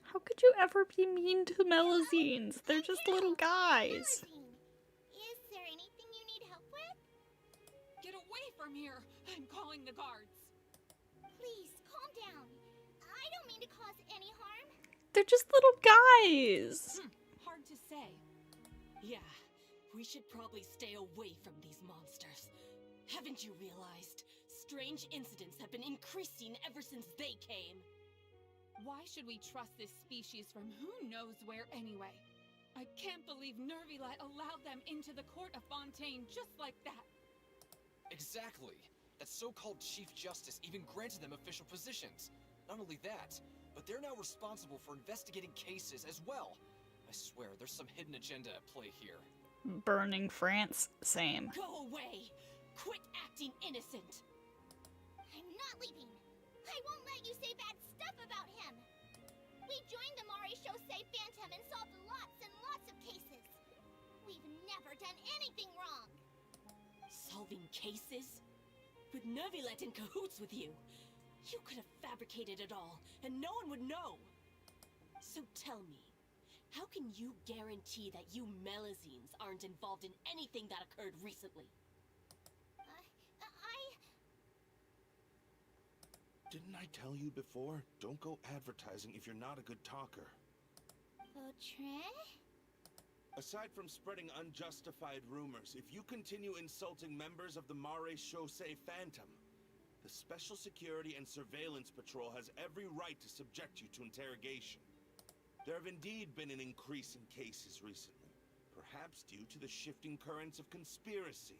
How could you ever be mean to Melazines? They're just little guys. Melazine, is there anything you need help with? Get away from here! I'm calling the guards. Please, calm down. I don't mean to cause any harm. They're just little guys. Hard to say. Yeah, we should probably stay away from these monsters. Haven't you realized? Strange incidents have been increasing ever since they came. Why should we trust this species from who knows where anyway? I can't believe Neuvillette allowed them into the court of Fontaine just like that. Exactly. That so-called Chief Justice even granted them official positions. Not only that, but they're now responsible for investigating cases as well. I swear, there's some hidden agenda at play here. Burning France, same. Go away! Quit acting innocent! I'm not leaving. I won't let you say bad stuff about him. We joined the Maréchaussée Phantom and solved lots and lots of cases. We've never done anything wrong. Solving cases? With Neuvillette in cahoots with you. You could have fabricated it all, and no one would know. So tell me, how can you guarantee that you Melazines aren't involved in anything that occurred recently? Didn't I tell you before? Don't go advertising if you're not a good talker. Vautrin? Aside from spreading unjustified rumors, if you continue insulting members of the Maréchaussée Phantom, the Special Security and Surveillance Patrol has every right to subject you to interrogation. There have indeed been an increase in cases recently, perhaps due to the shifting currents of conspiracy,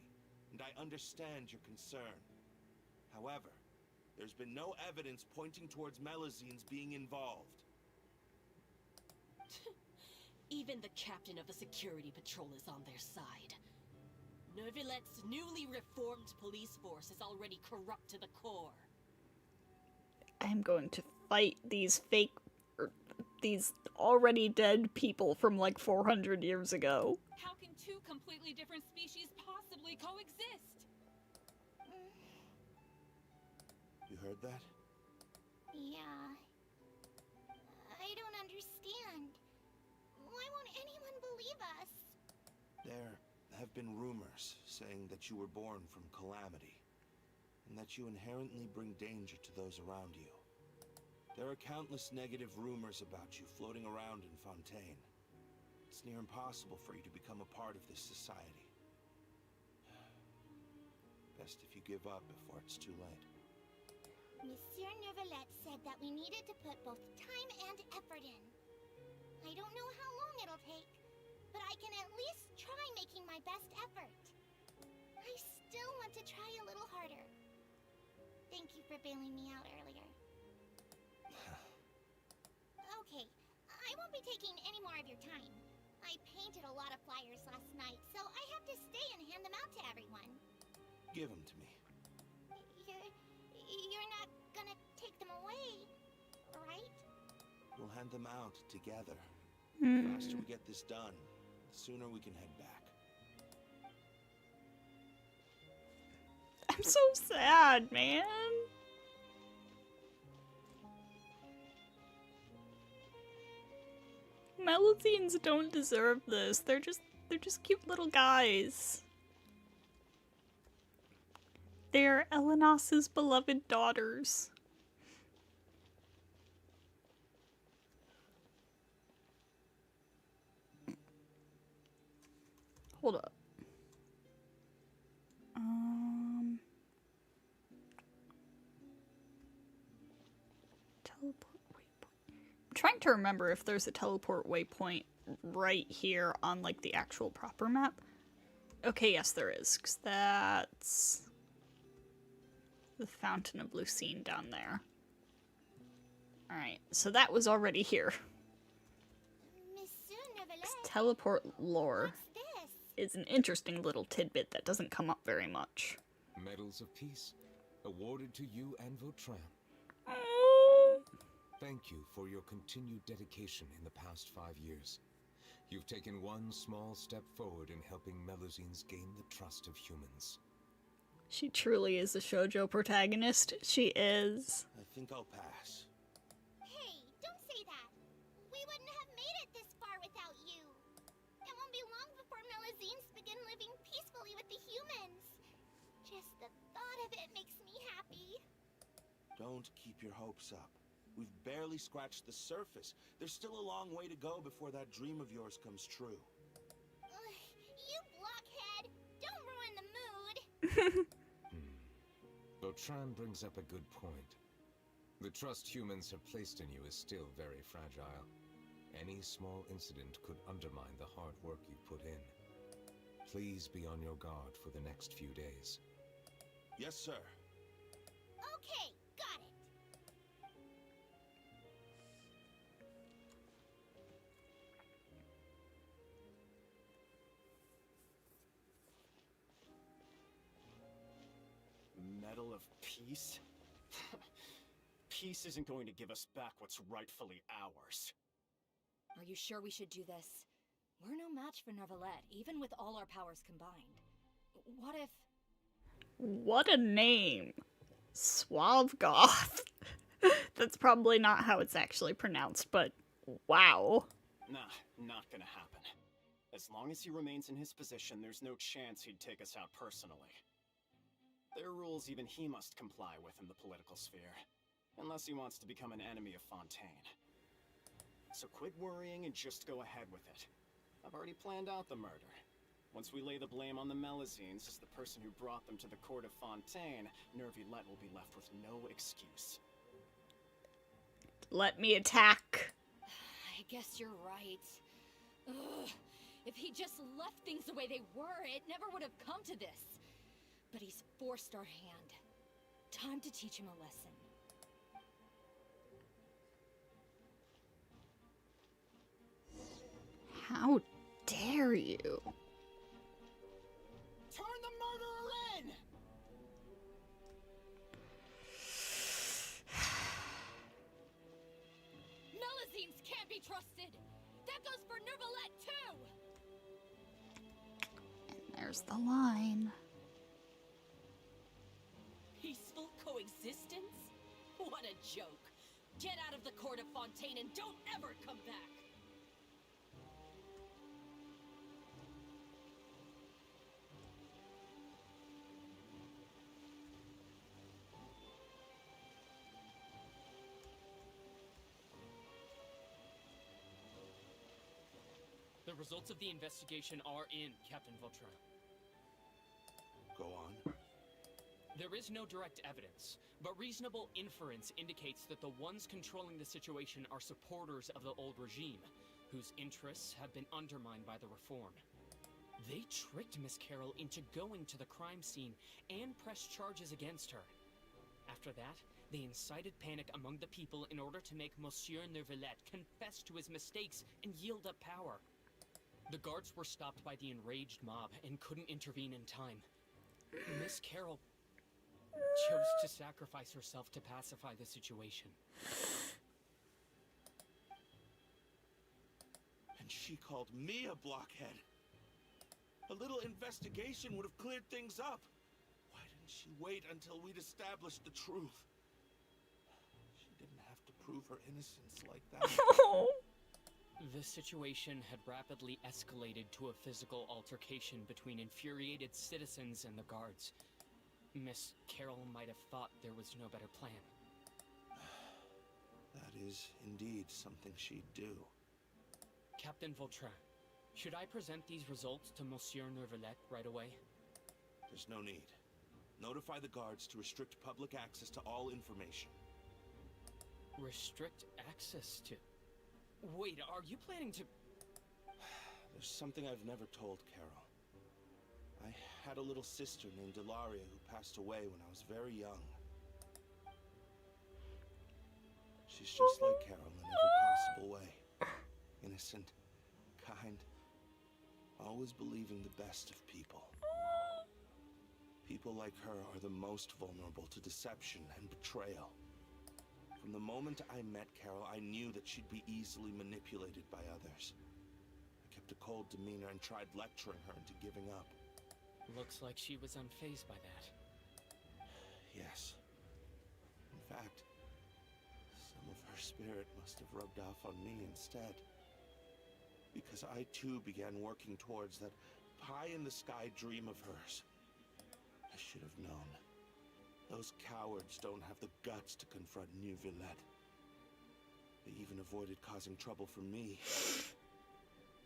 and I understand your concern. However, there's been no evidence pointing towards Melazines being involved. Even the captain of the security patrol is on their side. Neuvillette's newly reformed police force is already corrupt to the core. I'm going to fight these these already dead people from like 400 years ago. How can two completely different species possibly coexist? You heard that? Yeah. I don't understand. Why won't anyone believe us? There have been rumors saying that you were born from calamity, and that you inherently bring danger to those around you. There are countless negative rumors about you floating around in Fontaine. It's near impossible for you to become a part of this society. Best if you give up before it's too late. Monsieur Neuvillette said that we needed to put both time and effort in. I don't know how long it'll take, but I can at least try making my best effort. I still want to try a little harder. Thank you for bailing me out earlier. Okay, I won't be taking any more of your time. I painted a lot of flyers last night, so I have to stay and hand them out to everyone. Give them to me. You're not gonna take them away, right? We'll hand them out together. The faster we get this done, the sooner we can head back. I'm so sad, man. Melazines don't deserve this. They're just cute little guys. They're Elenos's beloved daughters. Hold up. Teleport waypoint. I'm trying to remember if there's a teleport waypoint right here on like the actual proper map. Okay, yes there is, 'cause that's the Fountain of Lucine down there. Alright, so that was already here. Monsieur Neuvillette, Teleport lore what's this? is an interesting little tidbit that doesn't come up very much. Medals of Peace, awarded to you and Vautrin. Thank you for your continued dedication in the past 5 years. You've taken one small step forward in helping Melazines gain the trust of humans. She truly is a shoujo protagonist. She is. I think I'll pass. Hey, don't say that. We wouldn't have made it this far without you. It won't be long before Melazines begin living peacefully with the humans. Just the thought of it makes me happy. Don't keep your hopes up. We've barely scratched the surface. There's still a long way to go before that dream of yours comes true. You blockhead! Don't ruin the mood! Vautrin brings up a good point. The trust humans have placed in you is still very fragile. Any small incident could undermine the hard work you've put in. Please be on your guard for the next few days. Yes, sir. Okay, got it. Medal of Peace? Peace isn't going to give us back what's rightfully ours. Are you sure we should do this? We're no match for Neuvillette, even with all our powers combined. What if... What a name. Suave Goth. That's probably not how it's actually pronounced, but wow. Nah, not gonna happen. As long as he remains in his position, there's no chance he'd take us out personally. There are rules even he must comply with in the political sphere. Unless he wants to become an enemy of Fontaine. So quit worrying and just go ahead with it. I've already planned out the murder. Once we lay the blame on the Melazines as the person who brought them to the court of Fontaine, Neuvillette will be left with no excuse. Let me attack. I guess you're right. Ugh. If he just left things the way they were, it never would have come to this. But he's forced our hand. Time to teach him a lesson. How dare you? Turn the murderer in! Melazines can't be trusted! That goes for Neuvillette too! And there's the line. Peaceful coexistence? What a joke. Get out of the court of Fontaine and don't ever come back. The results of the investigation are in, Captain Vautrin. Go on. There is no direct evidence, but reasonable inference indicates that the ones controlling the situation are supporters of the old regime, whose interests have been undermined by the reform. They tricked Miss Carroll into going to the crime scene and pressed charges against her. After that, they incited panic among the people in order to make Monsieur Neuvillette confess to his mistakes and yield up power. The guards were stopped by the enraged mob and couldn't intervene in time. Miss Carroll chose to sacrifice herself to pacify the situation. And she called me a blockhead. A little investigation would have cleared things up. Why didn't she wait until we'd established the truth? She didn't have to prove her innocence like that. The situation had rapidly escalated to a physical altercation between infuriated citizens and the guards. Miss Carroll might have thought there was no better plan. That is indeed something she'd do. Captain Vautrin, should I present these results to Monsieur Neuvillette right away? There's no need. Notify the guards to restrict public access to all information. Restrict access to... Wait, are you planning to... There's something I've never told Carol. I had a little sister named Delaria who passed away when I was very young. She's just like Carol in every possible way. Innocent, kind, always believing the best of people. People like her are the most vulnerable to deception and betrayal. From the moment I met Carol, I knew that she'd be easily manipulated by others. I kept a cold demeanor and tried lecturing her into giving up. Looks like she was unfazed by that. Yes. In fact, some of her spirit must have rubbed off on me instead. Because I too began working towards that pie-in-the-sky dream of hers. I should have known. Those cowards don't have the guts to confront Neuvillette. They even avoided causing trouble for me.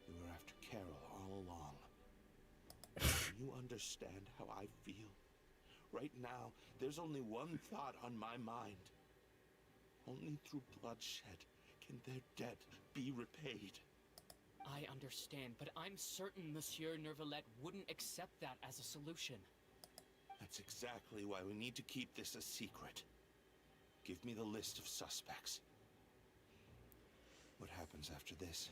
They were after Carol all along. Can you understand how I feel? Right now, there's only one thought on my mind. Only through bloodshed can their debt be repaid. I understand, but I'm certain Monsieur Neuvillette wouldn't accept that as a solution. That's exactly why we need to keep this a secret. Give me the list of suspects. What happens after this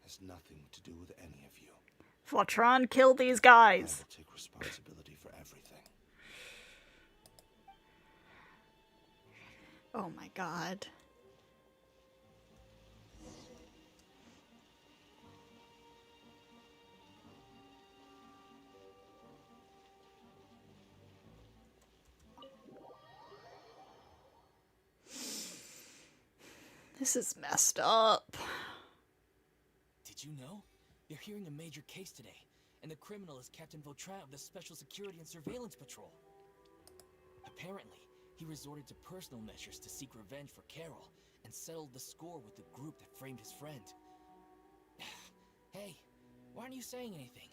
has nothing to do with any of you. Vautrin, kill these I guys. will take responsibility for everything. Oh my god. This is messed up. Did you know? They're hearing a major case today, and the criminal is Captain Vautrin of the Special Security and Surveillance Patrol. Apparently, he resorted to personal measures to seek revenge for Carol, and settled the score with the group that framed his friend. Hey, why aren't you saying anything?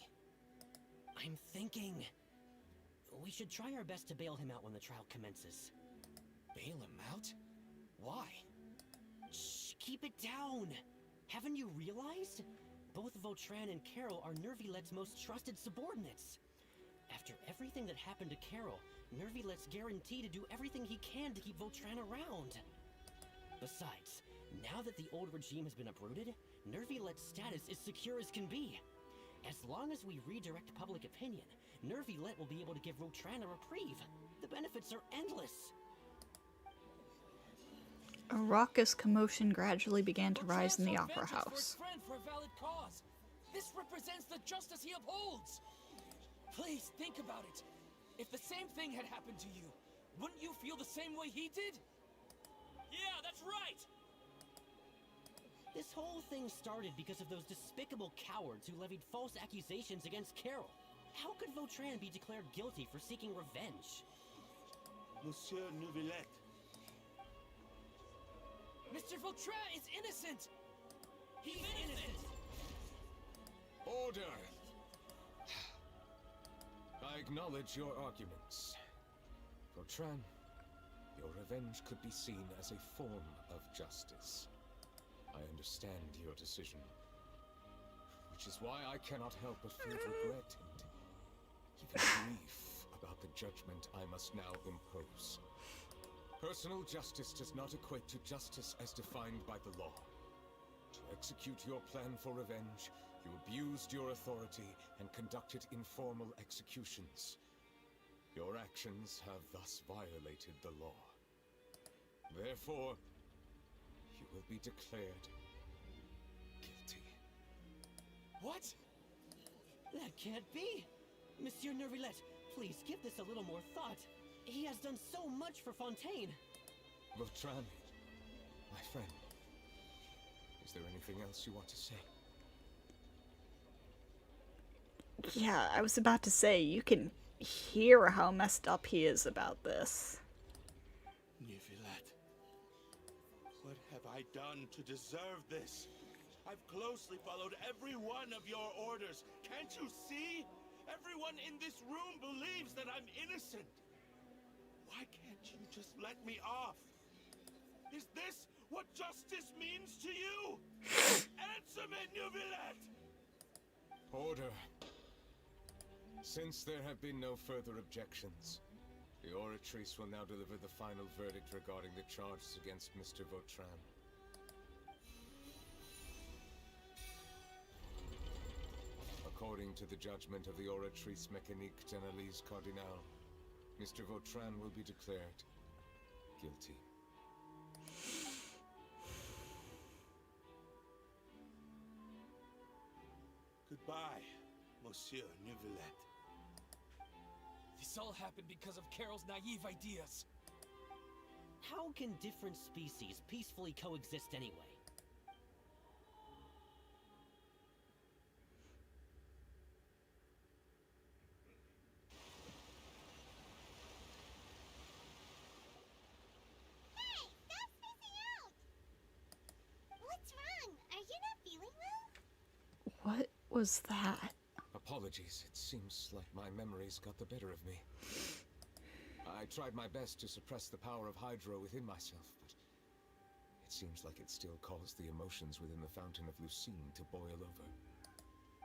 I'm thinking... we should try our best to bail him out when the trial commences. Bail him out? Why? Shh, keep it down! Haven't you realized? Both Vautrin and Carol are Neuvillette's most trusted subordinates. After everything that happened to Carol, Neuvillette's guaranteed to do everything he can to keep Vautrin around. Besides, now that the old regime has been uprooted, Neuvillette's status is secure as can be. As long as we redirect public opinion, Neuvillette will be able to give Vautrin a reprieve. The benefits are endless. A raucous commotion gradually began to rise in the opera house. For a valid cause. This represents the justice he upholds. Please think about it. If the same thing had happened to you, wouldn't you feel the same way he did? Yeah, that's right. This whole thing started because of those despicable cowards who levied false accusations against Carol. How could Vautrin be declared guilty for seeking revenge? Monsieur Neuvillette. Mr. Vautrin is innocent! He's innocent! Order! I acknowledge your arguments. Vautrin, your revenge could be seen as a form of justice. I understand your decision, which is why I cannot help but feel regret and even grief about the judgment I must now impose. Personal justice does not equate to justice as defined by the law. To execute your plan for revenge, you abused your authority and conducted informal executions. Your actions have thus violated the law. Therefore, you will be declared guilty. What? That can't be! Monsieur Neuvillette, please give this a little more thought. He has done so much for Fontaine. Vautrin, my friend, is there anything else you want to say? Yeah, I was about to say, you can hear how messed up he is about this. Neuvillette, what have I done to deserve this? I've closely followed every one of your orders. Can't you see? Everyone in this room believes that I'm innocent. Why can't you just let me off? Is this what justice means to you? Answer me, Neuvillette! Order. Since there have been no further objections, the Oratrice will now deliver the final verdict regarding the charges against Mr. Vautrin. According to the judgment of the Oratrice Mécanique d'Analyse Cardinal, Mr. Vautrin will be declared guilty. Goodbye, Monsieur Neuvillette. This all happened because of Carol's naive ideas. How can different species peacefully coexist anyway? Hey, stop spacing out! What's wrong? Are you not feeling well? What was that? Apologies, it seems like my memories got the better of me. I tried my best to suppress the power of Hydro within myself, but it seems like it still caused the emotions within the Fountain of Lucine to boil over.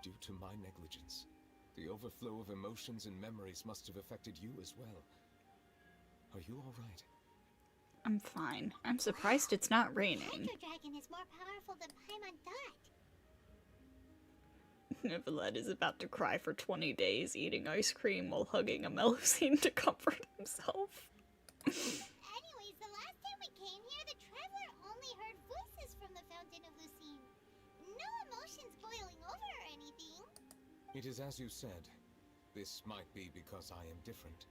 Due to my negligence, the overflow of emotions and memories must have affected you as well. Are you all right? I'm fine. I'm surprised it's not raining. Hydro Dragon is more powerful than Paimon thought. Neuvillette is about to cry for 20 days, eating ice cream while hugging a Melusine to comfort himself. Anyways, the last time we came here, the Traveler only heard voices from the Fountain of Lucine. No emotions boiling over or anything. It is as you said. This might be because I am different.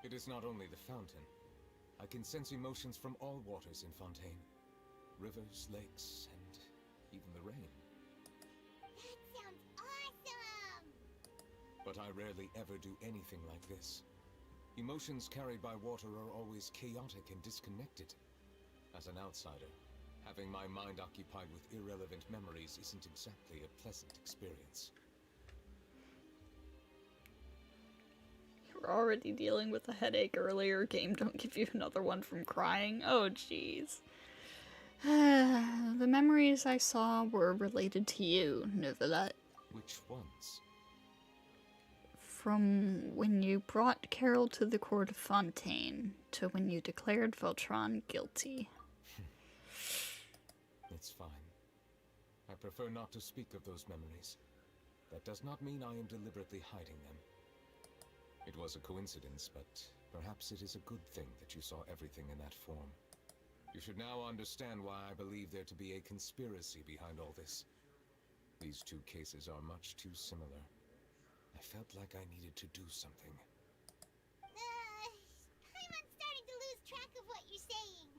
It is not only the fountain. I can sense emotions from all waters in Fontaine. Rivers, lakes, and even the rain. That sounds awesome! But I rarely ever do anything like this. Emotions carried by water are always chaotic and disconnected. As an outsider, having my mind occupied with irrelevant memories isn't exactly a pleasant experience. You were already dealing with a headache earlier. Game don't give you another one from crying. Oh, jeez. The memories I saw were related to you, Neuvillette. Which ones? From when you brought Carol to the court of Fontaine to when you declared Vautrin guilty. It's fine. I prefer not to speak of those memories. That does not mean I am deliberately hiding them. It was a coincidence, but perhaps it is a good thing that you saw everything in that form. You should now understand why I believe there to be a conspiracy behind all this. These two cases are much too similar. I felt like I needed to do something. Paimon's starting to lose track of what you're saying.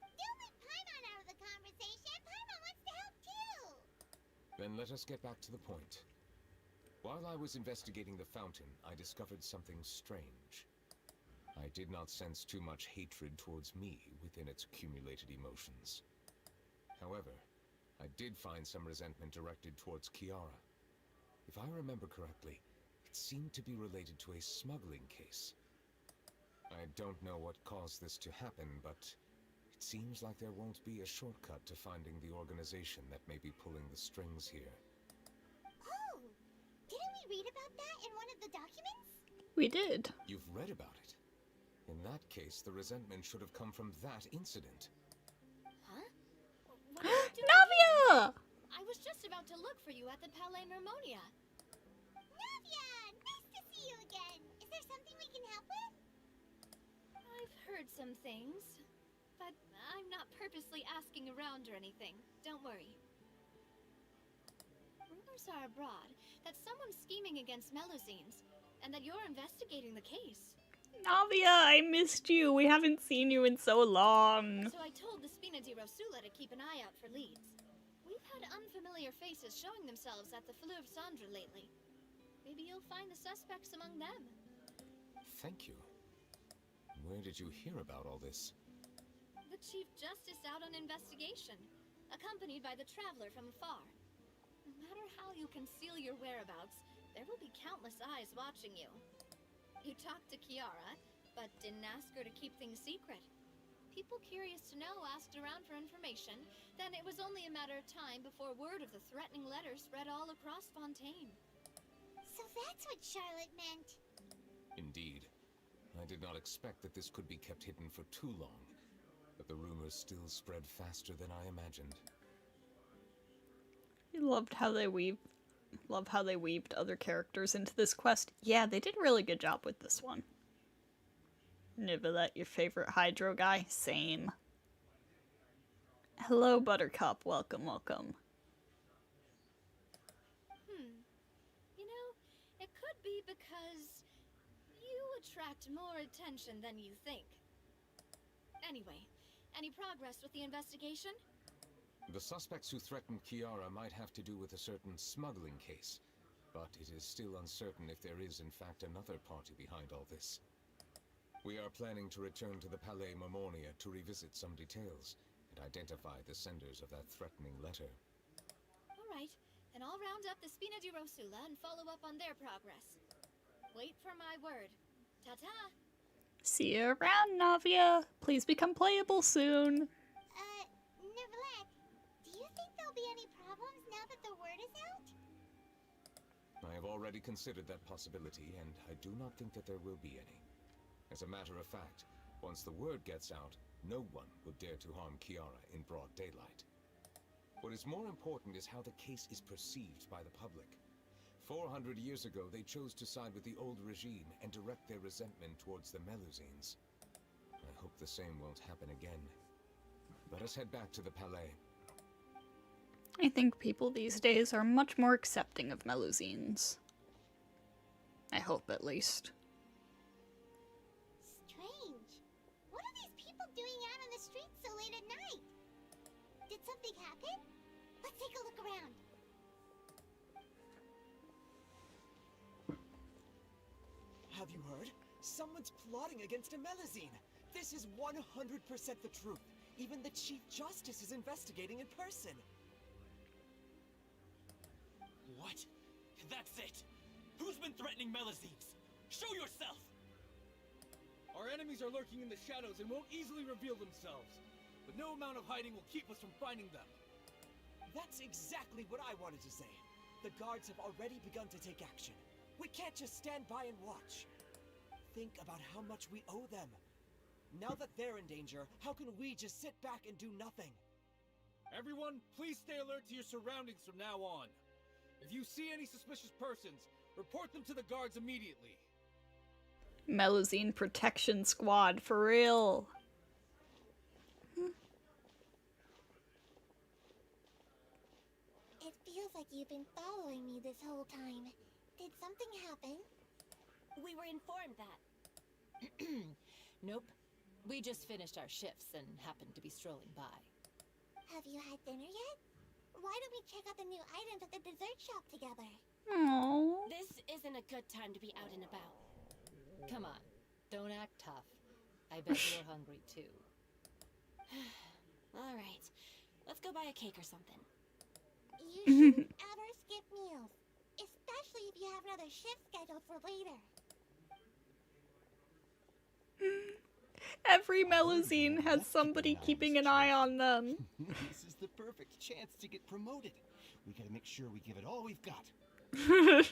Don't leave Paimon out of the conversation. Paimon wants to help too. Then let us get back to the point. While I was investigating the fountain, I discovered something strange. I did not sense too much hatred towards me within its accumulated emotions. However, I did find some resentment directed towards Chiara. If I remember correctly, it seemed to be related to a smuggling case. I don't know what caused this to happen, but it seems like there won't be a shortcut to finding the organization that may be pulling the strings here. Oh! Didn't we read about that in one of the documents? We did. You've read about it? In that case, the resentment should have come from that incident. Huh? What are you doing here? Navia! I was just about to look for you at the Palais Mermonia. Navia! Nice to see you again! Is there something we can help with? I've heard some things, but I'm not purposely asking around or anything. Don't worry. Rumors are abroad that someone's scheming against Melusines, and that you're investigating the case. Navia, I missed you. We haven't seen you in so long. So I told the Spina di Rosula to keep an eye out for leads. We've had unfamiliar faces showing themselves at the Fleuve Cendre lately. Maybe you'll find the suspects among them. Thank you. Where did you hear about all this? The Chief Justice out on investigation, accompanied by the Traveler from afar. No matter how you conceal your whereabouts, there will be countless eyes watching you. You talked to Kiara, but didn't ask her to keep things secret. People curious to know asked around for information, then it was only a matter of time before word of the threatening letter spread all across Fontaine. So that's what Charlotte meant. Indeed. I did not expect that this could be kept hidden for too long, but the rumors still spread faster than I imagined. I loved how they weaved other characters into this quest. Yeah, they did a really good job with this one. Neuvillette, your favorite Hydro guy? Same. Hello, Buttercup. Welcome, welcome. You know, it could be because you attract more attention than you think. Anyway, any progress with the investigation? The suspects who threatened Kiara might have to do with a certain smuggling case, but it is still uncertain if there is in fact another party behind all this. We are planning to return to the Palais Mermonia to revisit some details and identify the senders of that threatening letter. Alright, then I'll round up the Spina di Rosula and follow up on their progress. Wait for my word. Ta-ta! See you around, Navia. Please become playable soon. Neuvillette, do you think there'll be any problems now that the word is out? I have already considered that possibility, and I do not think that there will be any. As a matter of fact, once the word gets out, no one will dare to harm Kiara in broad daylight. What is more important is how the case is perceived by the public. 400 years ago, they chose to side with the old regime and direct their resentment towards the Melusines. I hope the same won't happen again. Let us head back to the Palais. I think people these days are much more accepting of Melusines. I hope, at least. Strange. What are these people doing out on the streets so late at night? Did something happen? Let's take a look around. Have you heard? Someone's plotting against a Melusine. This is 100% the truth. Even the Chief Justice is investigating in person. What? That's it! Who's been threatening Melusines? Show yourself! Our enemies are lurking in the shadows and won't easily reveal themselves. But no amount of hiding will keep us from finding them. That's exactly what I wanted to say. The guards have already begun to take action. We can't just stand by and watch. Think about how much we owe them. Now that they're in danger, how can we just sit back and do nothing? Everyone, please stay alert to your surroundings from now on. If you see any suspicious persons, report them to the guards immediately. Melusine Protection Squad, for real. It feels like you've been following me this whole time. Did something happen? We were informed that. Nope. We just finished our shifts and happened to be strolling by. Have you had dinner yet? Why don't we check out the new items at the dessert shop together? Aww. This isn't a good time to be out and about. Come on, don't act tough. I bet you're hungry too. All right, let's go buy a cake or something. You shouldn't ever skip meals, especially if you have another shift scheduled for later. Every Melusine has somebody keeping an eye on them. This is the perfect chance to get promoted. We gotta make sure we give it all we've got.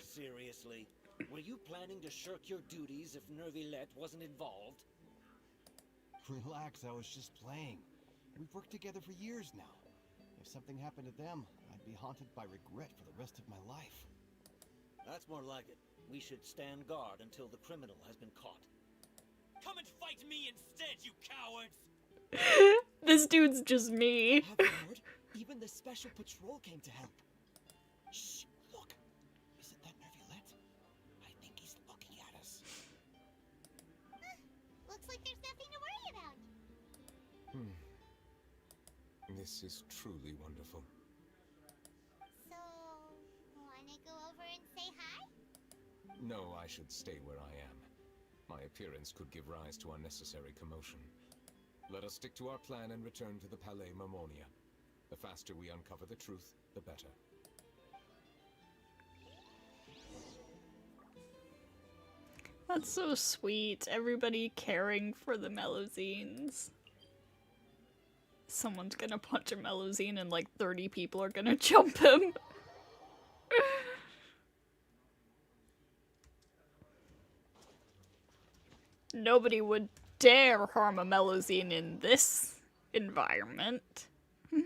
Seriously? Were you planning to shirk your duties if Neuvillette wasn't involved? Relax, I was just playing. We've worked together for years now. If something happened to them, I'd be haunted by regret for the rest of my life. That's more like it. We should stand guard until the criminal has been caught. Come and fight me instead, you cowards! This dude's just me. Have you heard? Even the special patrol came to help. Shh, look. Isn't that Neuvillette? I think he's looking at us. Looks like there's nothing to worry about. This is truly wonderful. So, wanna go over and say hi? No, I should stay where I am. My appearance could give rise to unnecessary commotion. Let us stick to our plan and return to the Palais Mermonia. The faster we uncover the truth, the better. That's so sweet. Everybody caring for the Melusines. Someone's gonna punch a Melusine and like 30 people are gonna jump him. Nobody would dare harm a Melusine in this environment. The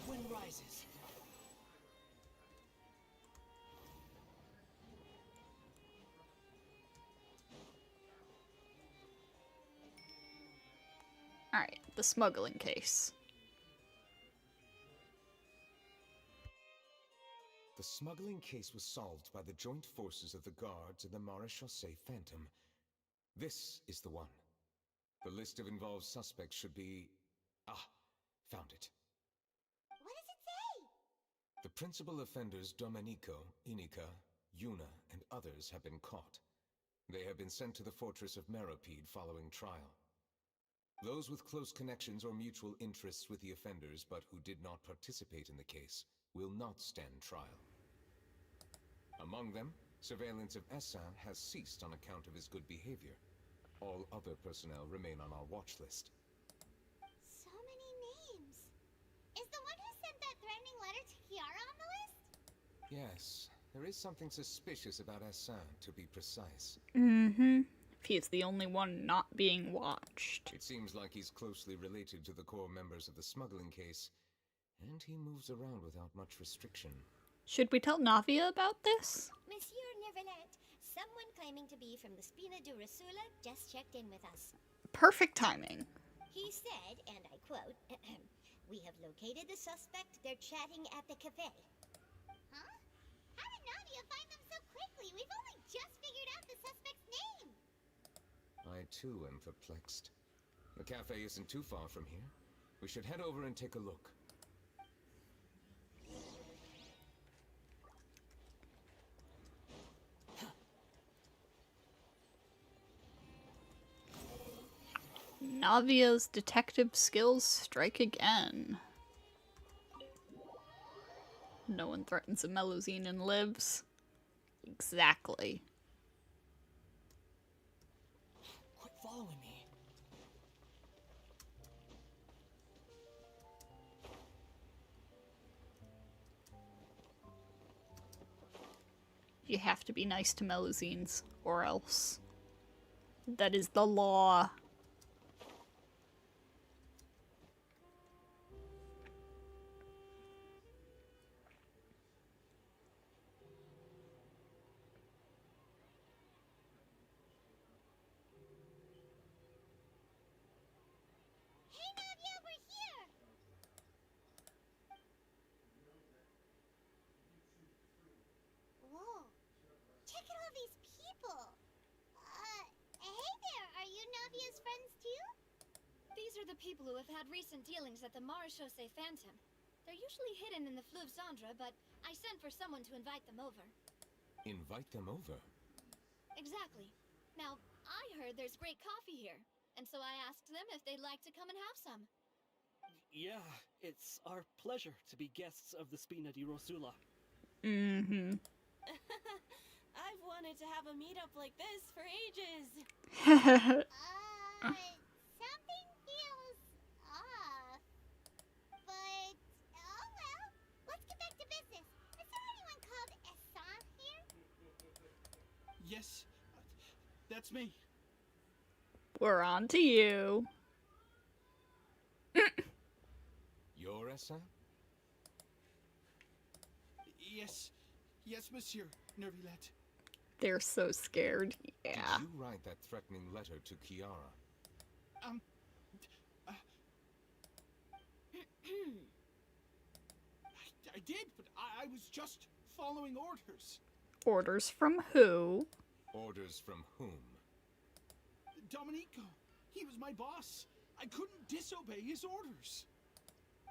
wind rises. Alright, the smuggling case. The smuggling case was solved by the joint forces of the guards and the Maréchaussée Phantom. This is the one. The list of involved suspects should be... Ah, found it. What does it say? The principal offenders Domenico, Inica, Yuna, and others have been caught. They have been sent to the fortress of Meropide following trial. Those with close connections or mutual interests with the offenders but who did not participate in the case will not stand trial. Among them, surveillance of Essin has ceased on account of his good behavior. All other personnel remain on our watch list. So many names. Is the one who sent that threatening letter to Kiara on the list? Yes, there is something suspicious about Essin, to be precise. If he's the only one not being watched. It seems like he's closely related to the core members of the smuggling case, and he moves around without much restriction. Should we tell Navia about this? Monsieur Neuvillette, someone claiming to be from the Spina du Rasula just checked in with us. Perfect timing. He said, and I quote, "We have located the suspect. They're chatting at the cafe." Huh? How did Navia find them so quickly? We've only just figured out the suspect's name. I too am perplexed. The cafe isn't too far from here. We should head over and take a look. Navia's detective skills strike again. No one threatens a Melusine and lives. Exactly. Quit following me. You have to be nice to Melusines, or else. That is the law. Hey, Navia, we're here! Whoa. Check out all these people! Hey there, are you Navia's friends too? These are the people who have had recent dealings at the Maréchaussée Phantom. They're usually hidden in the Fleuve Cendre, but I sent for someone to invite them over. Invite them over? Exactly. Now, I heard there's great coffee here, and so I asked them if they'd like to come and have some. Yeah, it's our pleasure to be guests of the Spina di Rosula. I've wanted to have a meetup like this for ages. Something feels off. But, oh well. Let's get back to business. Is there anyone called Essan here? Yes, that's me. We're on to you. You're Essa? Yes, Monsieur Neuvillette. They're so scared. Yeah. Did you write that threatening letter to Kiara? I did, but I was just following orders. Orders from who? Orders from whom? Domenico. He was my boss. I couldn't disobey his orders.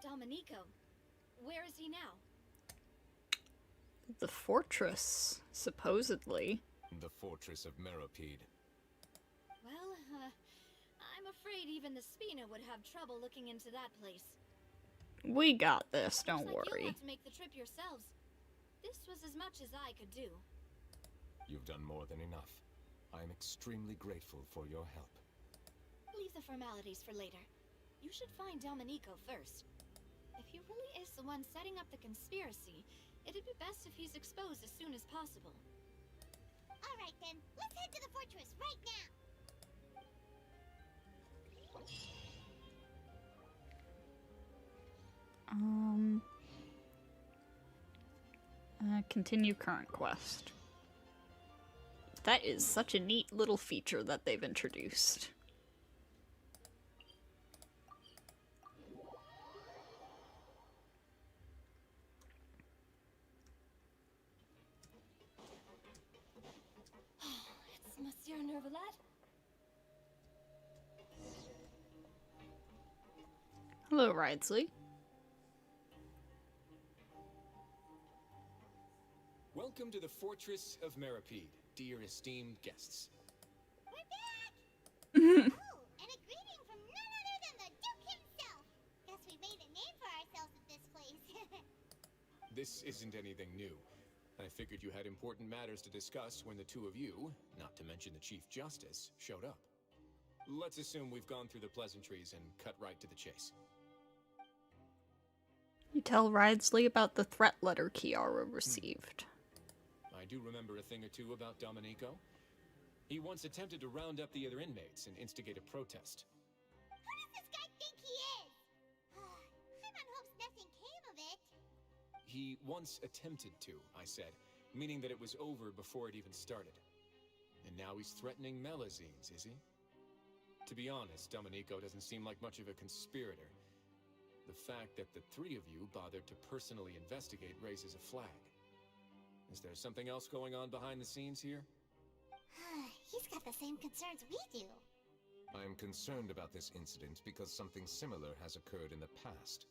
Domenico, where is he now? The fortress, supposedly. The fortress of Meropide. Well, I'm afraid even the Spina would have trouble looking into that place. We got this, don't Looks like worry. you'll have to make the trip yourselves. This was as much as I could do. You've done more than enough. I am extremely grateful for your help. Leave the formalities for later. You should find Domenico first. If he really is the one setting up the conspiracy, it'd be best if he's exposed as soon as possible. Alright then, let's head to the fortress right now. Continue current quest. That is such a neat little feature that they've introduced. It's Monsieur Neuvillette. Hello, Ridesley. Welcome to the Fortress of Meropide, dear esteemed guests. We're back! Oh, and a greeting from none other than the Duke himself. Guess we made a name for ourselves at this place. This isn't anything new. I figured you had important matters to discuss when the two of you, not to mention the Chief Justice, showed up. Let's assume we've gone through the pleasantries and cut right to the chase. You tell Ridesley about the threat letter Kiara received. I do remember a thing or two about Domenico. He once attempted to round up the other inmates and instigate a protest. Who does this guy think he is? Paimon hopes nothing came of it. He once attempted to, I said, meaning that it was over before it even started. And now he's threatening Melazines, is he? To be honest, Domenico doesn't seem like much of a conspirator. The fact that the three of you bothered to personally investigate raises a flag. Is there something else going on behind the scenes here? He's got the same concerns we do. I am concerned about this incident because something similar has occurred in the past.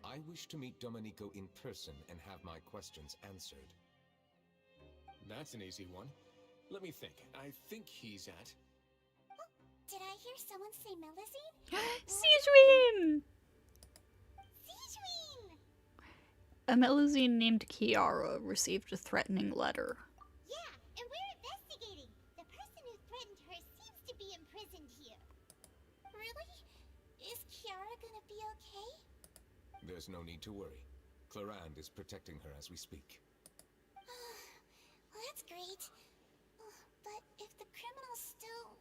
I wish to meet Domenico in person and have my questions answered. That's an easy one. Let me think. I think he's at... Oh, did I hear someone say Melazine? Sigewinne! Sigewinne! A Melazine named Kiara received a threatening letter. Yeah, and we're investigating. The person who threatened her seems to be imprisoned here. Really? Is Kiara gonna be okay? There's no need to worry. Clarande is protecting her as we speak. Well, that's great. But if the criminal's still...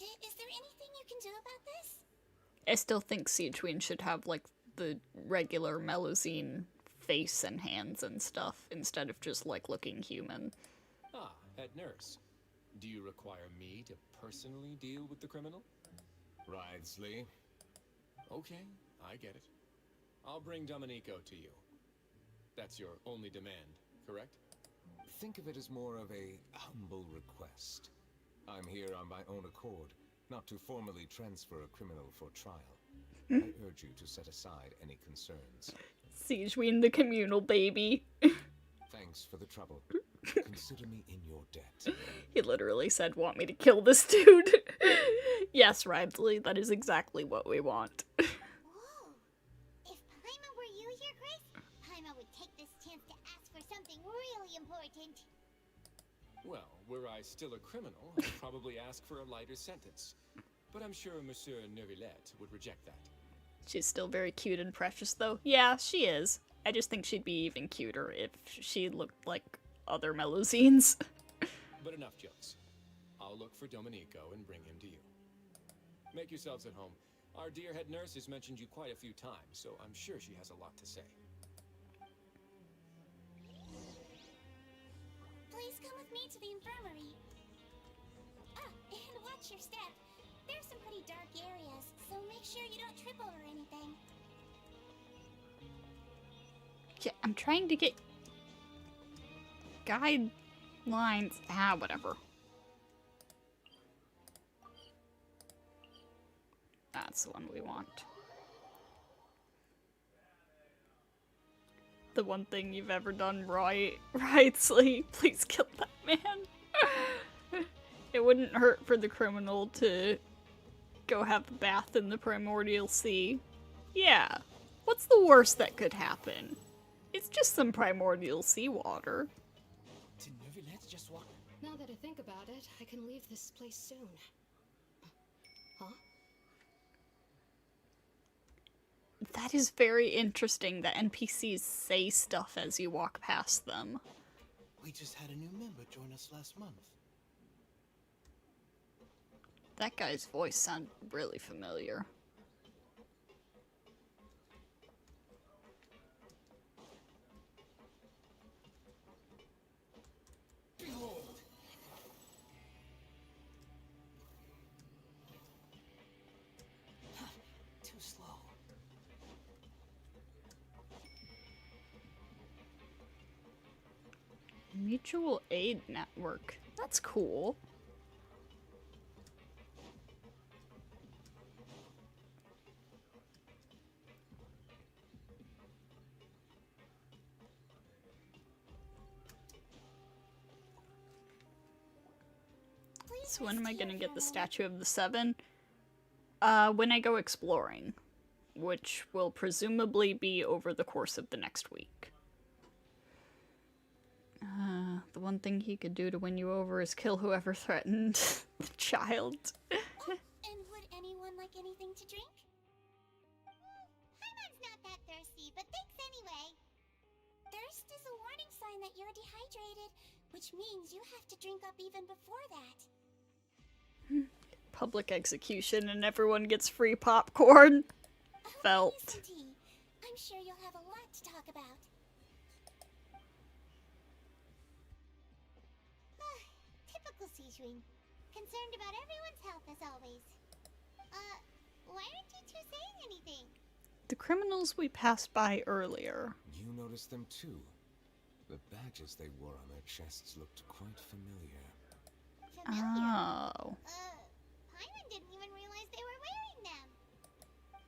Is there anything you can do about this? I still think Sigewinne should have, like, the regular Melazine face and hands and stuff, instead of just, like, looking human. Ah, head nurse. Do you require me to personally deal with the criminal? Ridesley. Okay, I get it. I'll bring Domenico to you. That's your only demand, correct? Think of it as more of a humble request. I'm here on my own accord, not to formally transfer a criminal for trial. I urge you to set aside any concerns. Sigewinne the communal baby. Thanks for the trouble. Consider me in your debt. He literally said, want me to kill this dude? Yes, Ridesley, that is exactly what we want. Whoa. If Paimon were you here, Grace, Paimon would take this chance to ask for something really important. Well, were I still a criminal, I'd probably ask for a lighter sentence. But I'm sure Monsieur Neuvillette would reject that. She's still very cute and precious, though. Yeah, she is. I just think she'd be even cuter if she looked like other Melusines. But enough jokes. I'll look for Domenico and bring him to you. Make yourselves at home. Our dear head nurse has mentioned you quite a few times, so I'm sure she has a lot to say. Please come with me to the infirmary. Ah, and watch your step. There's some pretty dark areas, so make sure you don't trip over anything. Yeah, I'm trying to get guidelines. Ah, whatever. That's the one we want. The one thing you've ever done right, Wrightsley. Please kill that man. It wouldn't hurt for the criminal to go have a bath in the primordial sea. Yeah. What's the worst that could happen? It's just some primordial seawater. Did Neuvillette just walk? Now that I think about it, I can leave this place soon. Huh? That is very interesting that NPCs say stuff as you walk past them. We just had a new member join us last month. That guy's voice sounded really familiar. Behold! Too slow. Mutual aid network. That's cool. So when am I gonna get the Statue of the Seven? When I go exploring, which will presumably be over the course of the next week. The one thing he could do to win you over is kill whoever threatened the child. Oh, and would anyone like anything to drink? Paimon's not that thirsty, but thanks anyway. Thirst is a warning sign that you're dehydrated, which means you have to drink up even before that. Public execution and everyone gets free popcorn. Felt. Some tea. I'm sure you'll have a lot to talk about. Typical Sejuin. Concerned about everyone's health as always. Why aren't you two saying anything? The criminals we passed by earlier. You noticed them too. The badges they wore on their chests looked quite familiar. Oh. Paimon didn't even realize they were wearing them.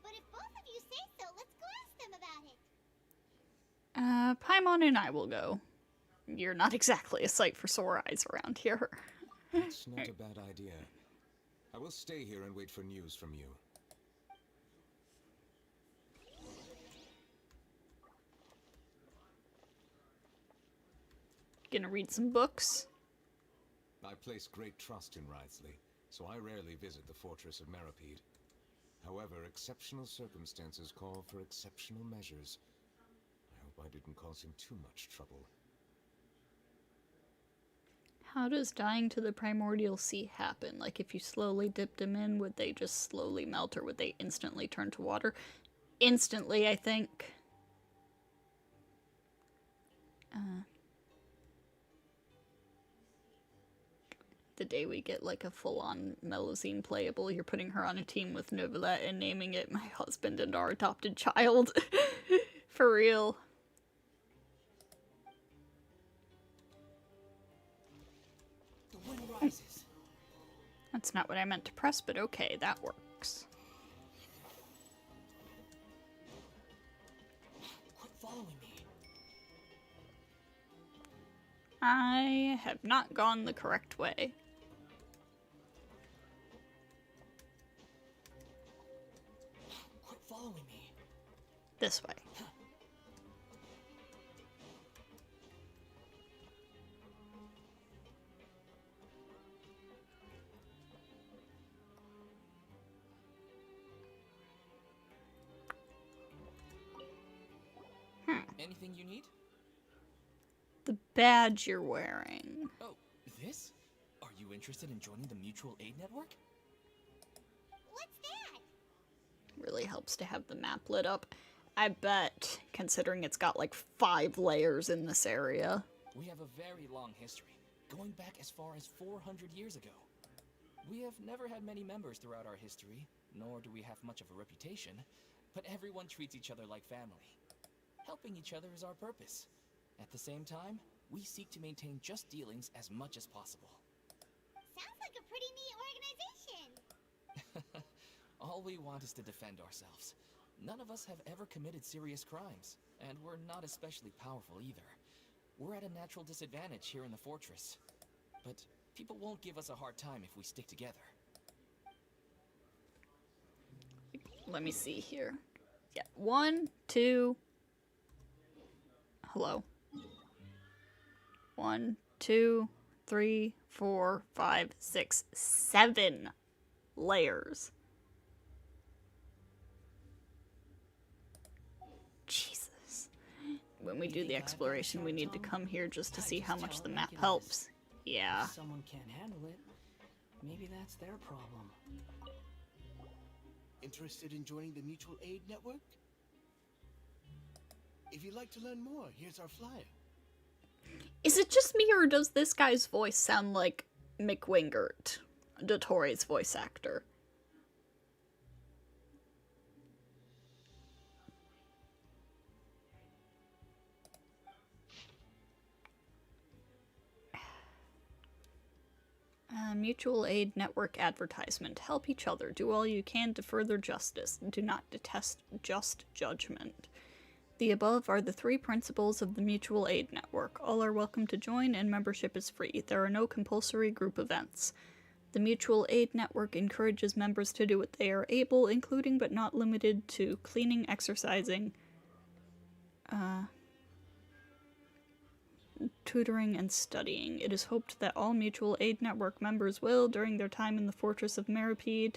But if both of you say so, let's go ask them about it. Paimon and I will go. You're not exactly a sight for sore eyes around here. That's not a bad idea. I will stay here and wait for news from you. Gonna read some books? I place great trust in Wrightsley, so I rarely visit the fortress of Meripede. However, exceptional circumstances call for exceptional measures. I hope I didn't cause him too much trouble. How does dying to the primordial sea happen? Like, if you slowly dipped them in, would they just slowly melt, or would they instantly turn to water? Instantly, I think. The day we get, like, a full-on Melusine playable, you're putting her on a team with Neuvillette and naming it My Husband and Our Adopted Child. For real. The wind rises. That's not what I meant to press, but okay, that works. Quit following me. I have not gone the correct way. Quit following me. This way. Anything you need? The badge you're wearing. Oh, this? Are you interested in joining the Mutual Aid Network? What's that? Really helps to have the map lit up. I bet, considering it's got like 5 layers in this area. We have a very long history, going back as far as 400 years ago. We have never had many members throughout our history, nor do we have much of a reputation, but everyone treats each other like family. Helping each other is our purpose. At the same time, we seek to maintain just dealings as much as possible. Sounds like a pretty neat organization. All we want is to defend ourselves. None of us have ever committed serious crimes, and we're not especially powerful either. We're at a natural disadvantage here in the fortress. But people won't give us a hard time if we stick together. Let me see here. Yeah, 1, 2. Hello. 1, 2, 3, 4, 5, 6, 7 layers. Jesus. When we do the exploration, we need to come here just to see how much the map helps. Yeah. If someone can't handle it, maybe that's their problem. Interested in joining the Mutual Aid Network? If you'd like to learn more, here's our flyer. Is it just me, or does this guy's voice sound like McWingert, Dottoro's voice actor? Mutual Aid Network advertisement. Help each other. Do all you can to further justice. Do not detest just judgment. The above are the 3 principles of the Mutual Aid Network. All are welcome to join, and membership is free. There are no compulsory group events. The Mutual Aid Network encourages members to do what they are able, including but not limited to cleaning, exercising, tutoring, and studying. It is hoped that all Mutual Aid Network members will, during their time in the Fortress of Meripede,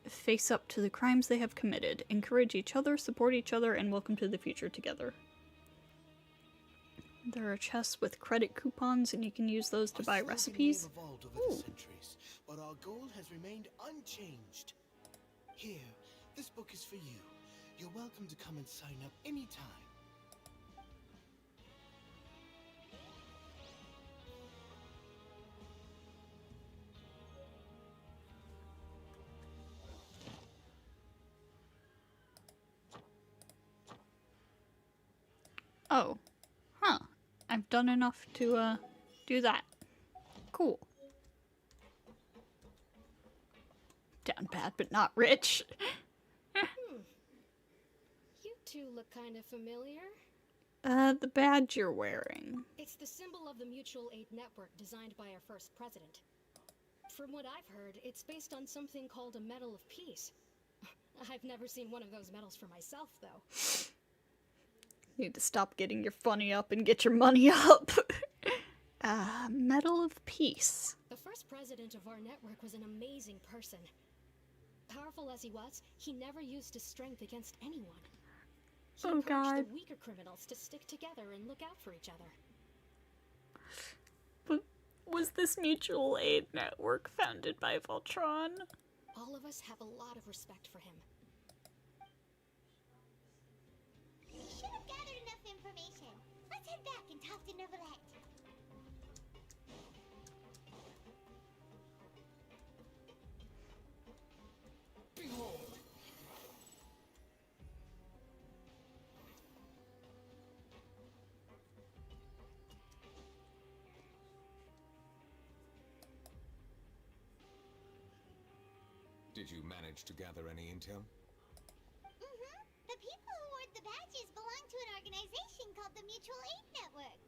face up to the crimes they have committed, encourage each other, support each other, and welcome to the future together. There are chests with credit coupons, and you can use those to buy recipes. Evolved over the centuries, but our goal has remained unchanged. Here, this book is for you. You're welcome to come and sign up anytime. Oh. Huh. I've done enough to, do that. Cool. Down bad, but not rich. You two look kind of familiar. The badge you're wearing. It's the symbol of the Mutual Aid Network designed by our first president. From what I've heard, it's based on something called a Medal of Peace. I've never seen one of those medals for myself, though. Need to stop getting your funny up and get your money up. Medal of Peace. The first president of our network was an amazing person. Powerful as he was, he never used his strength against anyone. He encouraged the weaker criminals to stick together and look out for each other. But was this Mutual Aid Network founded by Voltron? All of us have a lot of respect for him. We should have gathered enough information. Let's head back and talk to Neuvillette. Behold! Did you manage to gather any intel? The people who wore the badges belong to an organization called the Mutual Aid Network.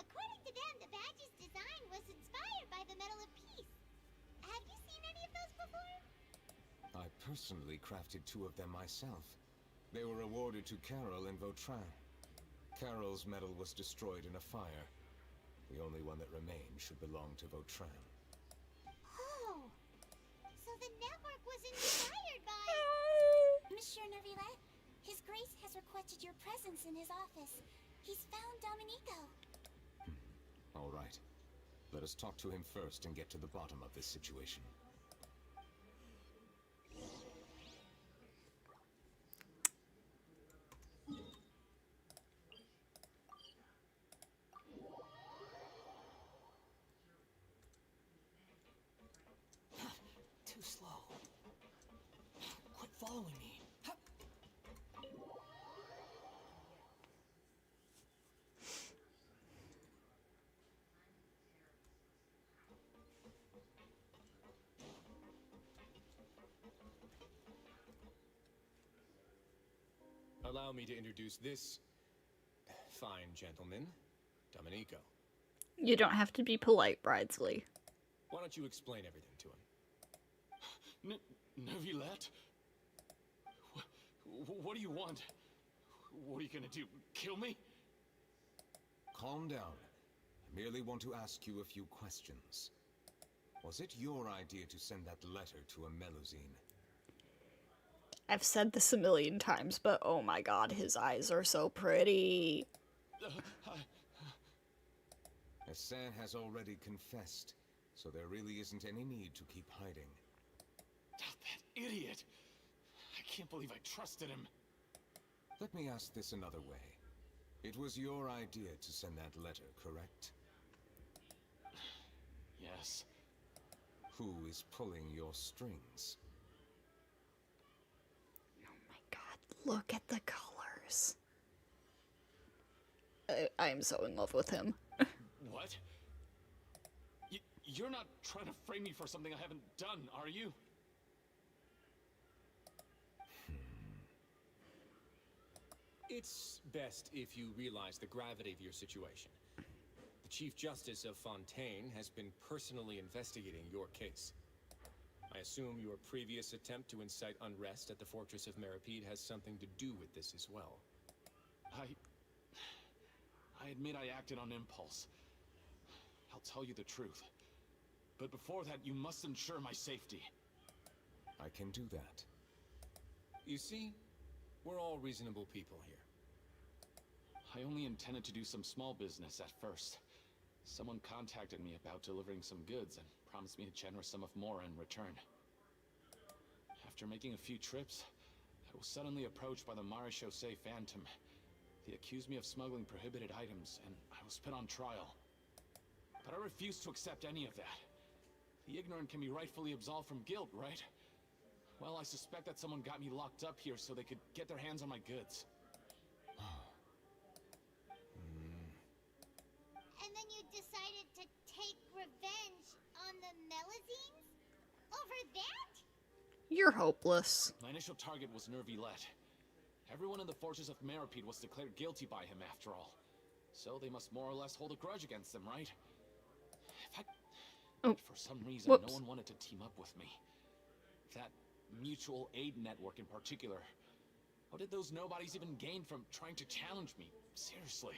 According to them, the badge's design was inspired by the Medal of Peace. Have you seen any of those before? I personally crafted 2 of them myself. They were awarded to Carol and Vautrin. Carol's medal was destroyed in a fire. The only one that remained should belong to Vautrin. Oh, so the network was inspired by... Monsieur Neuvillette, His Maurice has requested your presence in his office. He's found Domenico. All right. Let us talk to him first and get to the bottom of this situation. Too slow. Quit following me. Allow me to introduce this fine gentleman, Domenico. You don't have to be polite, Bridesley. Why don't you explain everything to him? Neuvillette? What do you want? What are you gonna do? Kill me? Calm down. I merely want to ask you a few questions. Was it your idea to send that letter to a Melusine? I've said this a million times, but oh my god, his eyes are so pretty. Hassan has already confessed, so there really isn't any need to keep hiding. That idiot! I can't believe I trusted him. Let me ask this another way. It was your idea to send that letter, correct? Yes. Who is pulling your strings? Look at the colors. I am so in love with him. What? You're not trying to frame me for something I haven't done, are you? It's best if you realize the gravity of your situation. The Chief Justice of Fontaine has been personally investigating your case. I assume your previous attempt to incite unrest at the Fortress of Meripede has something to do with this as well. I admit I acted on impulse. I'll tell you the truth. But before that, you must ensure my safety. I can do that. You see, we're all reasonable people here. I only intended to do some small business at first. Someone contacted me about delivering some goods and promised me a generous sum of more in return. After making a few trips, I was suddenly approached by the Marechaussee Phantom. They accused me of smuggling prohibited items, and I was put on trial. But I refused to accept any of that. The ignorant can be rightfully absolved from guilt, right? Well, I suspect that someone got me locked up here so they could get their hands on my goods. And then you decided to take revenge on the Melusines? Over that? You're hopeless. My initial target was Neuvillette. Everyone in the Fortress of Meripede was declared guilty by him after all. So they must more or less hold a grudge against him, right? For some reason, no one wanted to team up with me. That mutual aid network in particular. What did those nobodies even gain from trying to challenge me? Seriously.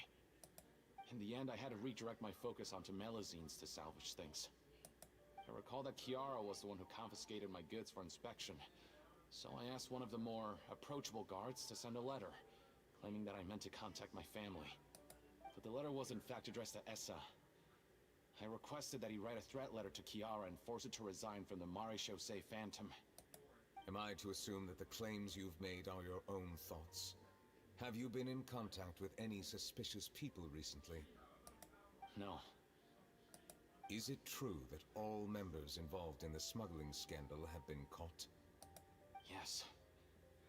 In the end, I had to redirect my focus onto Melusines to salvage things. I recall that Chiara was the one who confiscated my goods for inspection. So I asked one of the more approachable guards to send a letter, claiming that I meant to contact my family. But the letter was in fact addressed to Essa. I requested that he write a threat letter to Chiara and force her to resign from the Marechaussee Phantom. Am I to assume that the claims you've made are your own thoughts? Have you been in contact with any suspicious people recently? No. Is it true that all members involved in the smuggling scandal have been caught? Yes.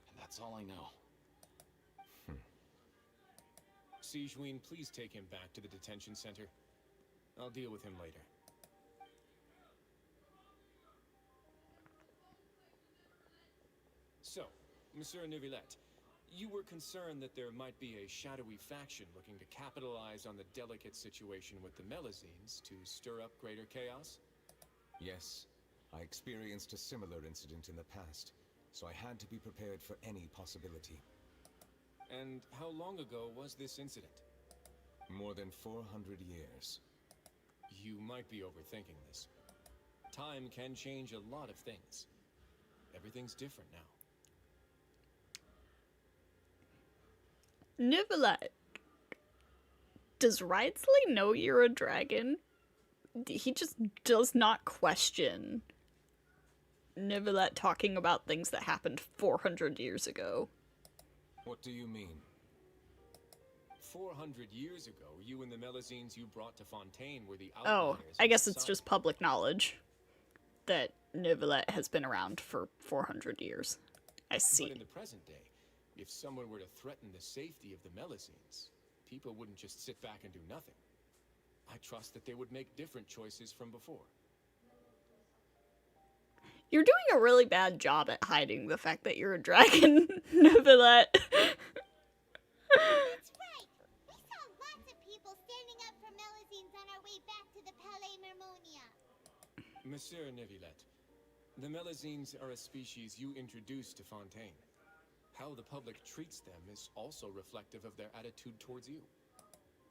And that's all I know. Sigewinne, please take him back to the detention center. I'll deal with him later. So, Monsieur Neuvillette, you were concerned that there might be a shadowy faction looking to capitalize on the delicate situation with the Melusines to stir up greater chaos? Yes. I experienced a similar incident in the past, so I had to be prepared for any possibility. And how long ago was this incident? More than 400 years. You might be overthinking this. Time can change a lot of things. Everything's different now. Neuvillette, does Wriothesley know you're a dragon? He just does not question Neuvillette talking about things that happened 400 years ago. What do you mean? 400 years ago, you and the Melazines you brought to Fontaine were the Oh, outliers. I guess it's just public knowledge that Neuvillette has been around for 400 years. I see. But in the present day, if someone were to threaten the safety of the Melazines, people wouldn't just sit back and do nothing. I trust that they would make different choices from before. You're doing a really bad job at hiding the fact that you're a dragon, Neuvillette. That's right. We saw lots of people standing up for Melazines on our way back to the Palais Mermonia. Monsieur Neuvillette, the Melazines are a species you introduced to Fontaine. How the public treats them is also reflective of their attitude towards you.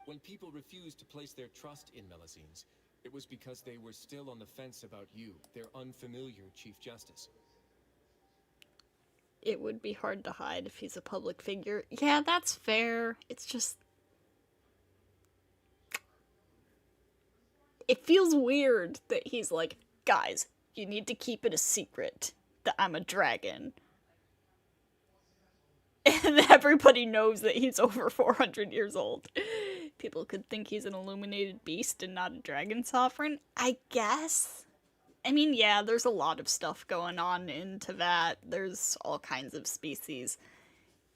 When people refused to place their trust in Melazines, it was because they were still on the fence about you, their unfamiliar Chief Justice. It would be hard to hide if he's a public figure. Yeah, that's fair. It's just... It feels weird that he's like, guys, you need to keep it a secret that I'm a dragon. And everybody knows that he's over 400 years old. People could think he's an illuminated beast and not a dragon sovereign, I guess. I mean, yeah, there's a lot of stuff going on into that. There's all kinds of species.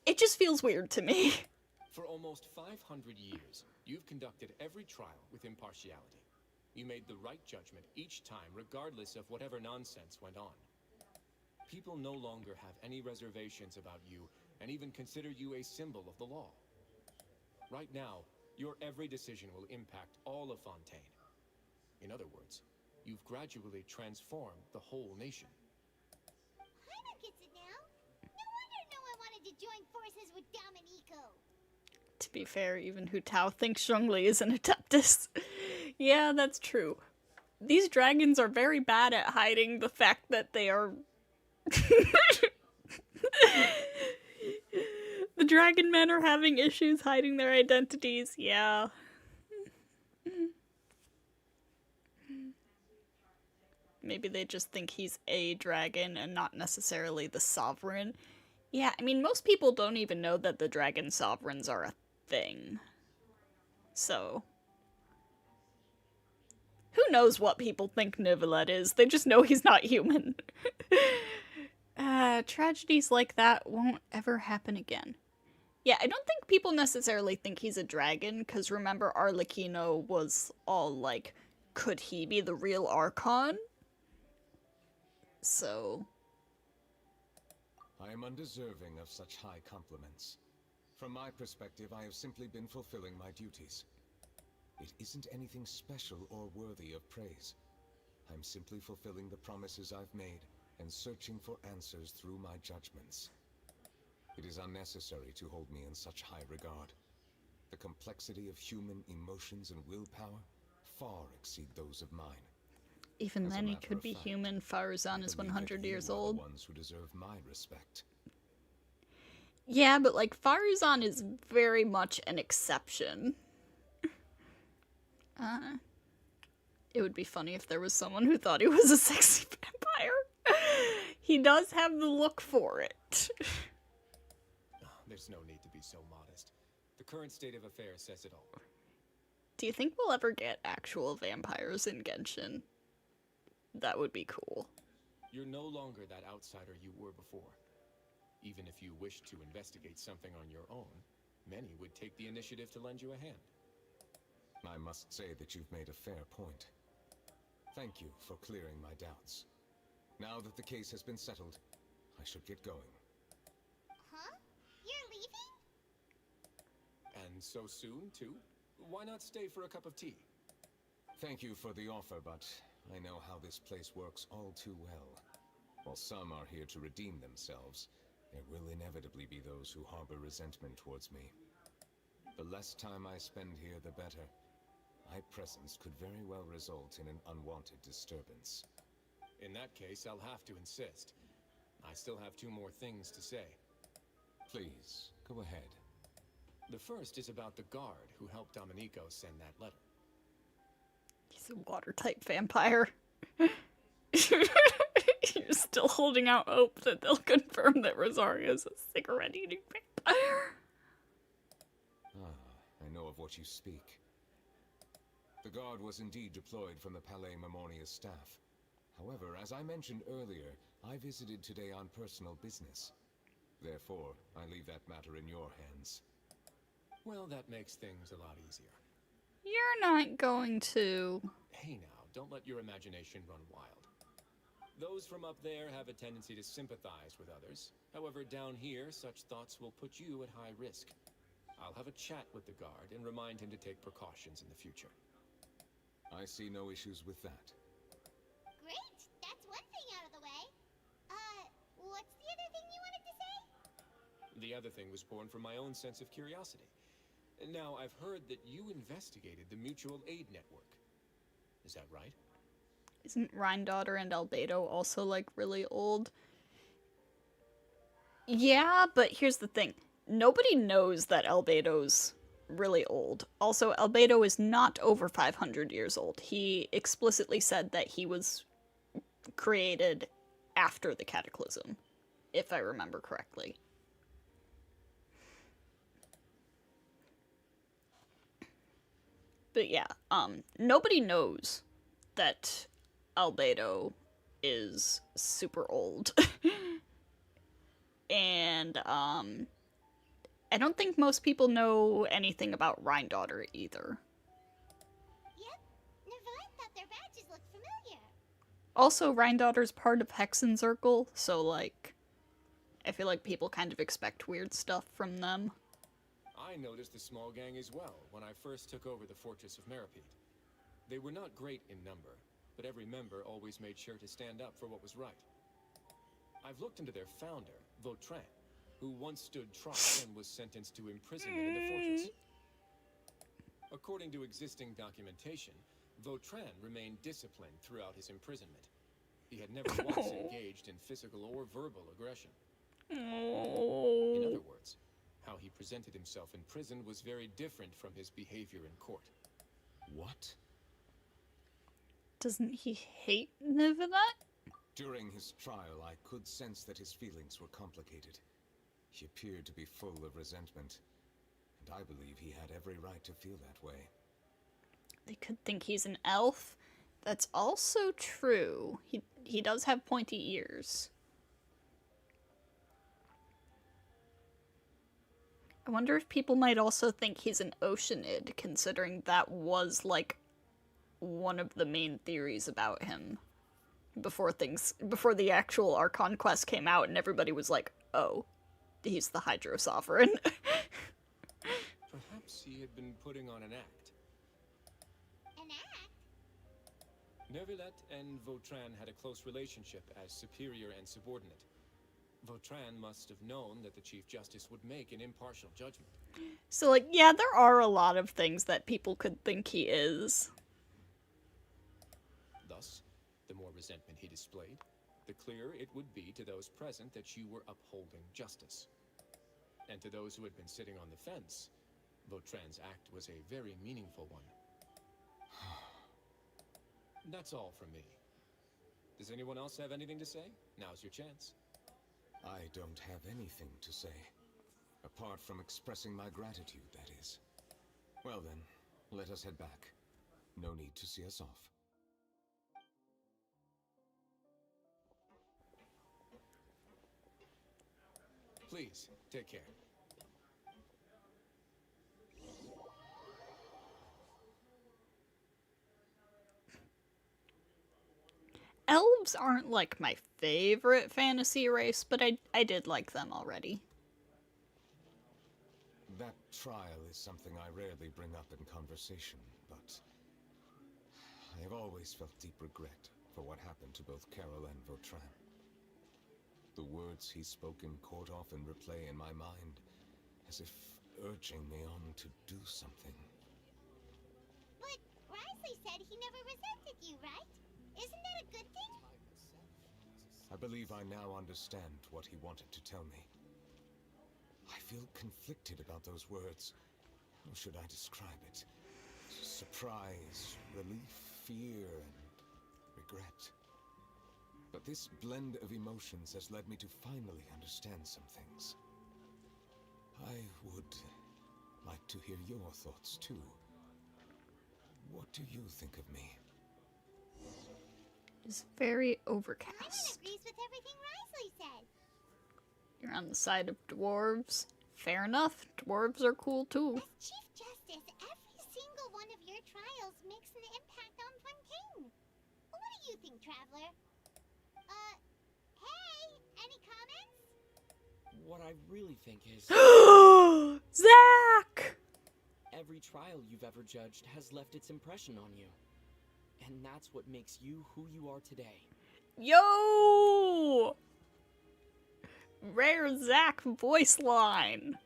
It just feels weird to me. For almost 500 years, you've conducted every trial with impartiality. You made the right judgment each time, regardless of whatever nonsense went on. People no longer have any reservations about you, and even consider you a symbol of the law. Right now, your every decision will impact all of Fontaine. In other words, you've gradually transformed the whole nation. Paimon gets it now. No wonder no one wanted to join forces with Domenico. To be fair, even Hu Tao thinks Zhongli is an Adeptus. Yeah, that's true. These dragons are very bad at hiding the fact that they are... The dragon men are having issues hiding their identities, yeah. Maybe they just think he's a dragon and not necessarily the sovereign. Yeah, I mean, most people don't even know that the dragon sovereigns are a thing. So... Who knows what people think Neuvillette is? They just know he's not human. Tragedies like that won't ever happen again. Yeah, I don't think people necessarily think he's a dragon, because remember Arlecchino was all like, could he be the real Archon? So... I am undeserving of such high compliments. From my perspective, I have simply been fulfilling my duties. It isn't anything special or worthy of praise. I'm simply fulfilling the promises I've made and searching for answers through my judgments. It is unnecessary to hold me in such high regard. The complexity of human emotions and willpower far exceed those of mine. Even then, he could be human. Faruzan is 100 years old. The ones who deserve my respect. Yeah, but like Faruzan is very much an exception. It would be funny if there was someone who thought he was a sexy vampire. He does have the look for it. There's no need to be so modest. The current state of affairs says it all. Do you think we'll ever get actual vampires in Genshin? That would be cool. You're no longer that outsider you were before. Even if you wished to investigate something on your own, many would take the initiative to lend you a hand. I must say that you've made a fair point. Thank you for clearing my doubts. Now that the case has been settled, I should get going. Huh? You're leaving? And so soon, too? Why not stay for a cup of tea? Thank you for the offer, but I know how this place works all too well. While some are here to redeem themselves, there will inevitably be those who harbor resentment towards me. The less time I spend here, the better. My presence could very well result in an unwanted disturbance. In that case, I'll have to insist. I still have 2 more things to say. Please, go ahead. The first is about the guard who helped Domenico send that letter. He's a water-type vampire. You're still holding out hope that they'll confirm that Rosario's a cigarette-eating vampire. Ah, I know of what you speak. The guard was indeed deployed from the Palais Mamornia's staff. However, as I mentioned earlier, I visited today on personal business. Therefore, I leave that matter in your hands. Well, that makes things a lot easier. You're not going to... Hey now, don't let your imagination run wild. Those from up there have a tendency to sympathize with others. However, down here, such thoughts will put you at high risk. I'll have a chat with the guard and remind him to take precautions in the future. I see no issues with that. Great! That's one thing out of the way. What's the other thing you wanted to say? The other thing was born from my own sense of curiosity. Now, I've heard that you investigated the Mutual Aid Network. Is that right? Isn't Rhine-Daughter and Albedo also, like, really old? Yeah, but here's the thing. Nobody knows that Albedo's really old. Also, Albedo is not over 500 years old. He explicitly said that he was created after the Cataclysm, if I remember correctly. But yeah, nobody knows that Albedo is super old. And, I don't think most people know anything about Rhine-Daughter either. Yep, Neuvillette thought their badges looked familiar. Also, Rhine-Daughter's part of Hexenzirkel, so, like, I feel like people kind of expect weird stuff from them. I noticed the small gang as well when I first took over the Fortress of Meripede. They were not great in number, but every member always made sure to stand up for what was right. I've looked into their founder, Vautrin, who once stood trial and was sentenced to imprisonment in the fortress. According to existing documentation, Vautrin remained disciplined throughout his imprisonment. He had never once engaged in physical or verbal aggression. In other words, how he presented himself in prison was very different from his behavior in court. What? Doesn't he hate Neuvillette? During his trial, I could sense that his feelings were complicated. He appeared to be full of resentment, and I believe he had every right to feel that way. They could think he's an elf. That's also true. He does have pointy ears. I wonder if people might also think he's an Oceanid, considering that was, like, one of the main theories about him before the actual Archon quest came out, and everybody was like, oh, he's the Hydro Sovereign. Perhaps he had been putting on an act. An act? Neuvillette and Vautrin had a close relationship as superior and subordinate. Vautrin must have known that the Chief Justice would make an impartial judgment. So, like, yeah, there are a lot of things that people could think he is. Thus, the more resentment he displayed, the clearer it would be to those present that you were upholding justice. And to those who had been sitting on the fence, Vautrin's act was a very meaningful one. That's all from me. Does anyone else have anything to say? Now's your chance. I don't have anything to say. Apart from expressing my gratitude, that is. Well then, let us head back. No need to see us off. Please, take care. Elves aren't, like, my favorite fantasy race, but I did like them already. That trial is something I rarely bring up in conversation, but I have always felt deep regret for what happened to both Carol and Vautrin. The words he spoke in court often replay in my mind, as if urging me on to do something. But Risley said he never resented you, right? Isn't that a good thing? I believe I now understand what he wanted to tell me. I feel conflicted about those words. How should I describe it? Surprise, relief, fear, and regret. But this blend of emotions has led me to finally understand some things. I would like to hear your thoughts, too. What do you think of me? It's very Paimon overcast. agrees with everything Risley said. You're on the side of dwarves. Fair enough. Dwarves are cool too. As Chief Justice, every single one of your trials makes an impact on Fontaine. What do you think, Traveler? Hey, any comments? What I really think is Zach! every trial you've ever judged has left its impression on you. And that's what makes you who you are today. Yo! Rare Zach voice line.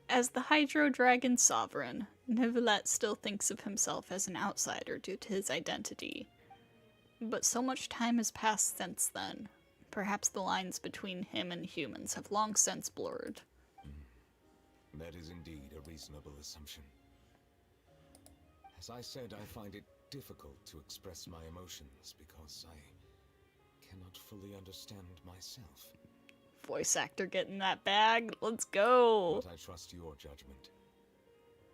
As the Hydro Dragon Sovereign, Neuvillette still thinks of himself as an outsider due to his identity. But so much time has passed since then. Perhaps the lines between him and humans have long since blurred. That is indeed a reasonable assumption. As I said, I find it difficult to express my emotions because I cannot fully understand myself. Voice actor getting that bag. Let's go. But I trust your judgment.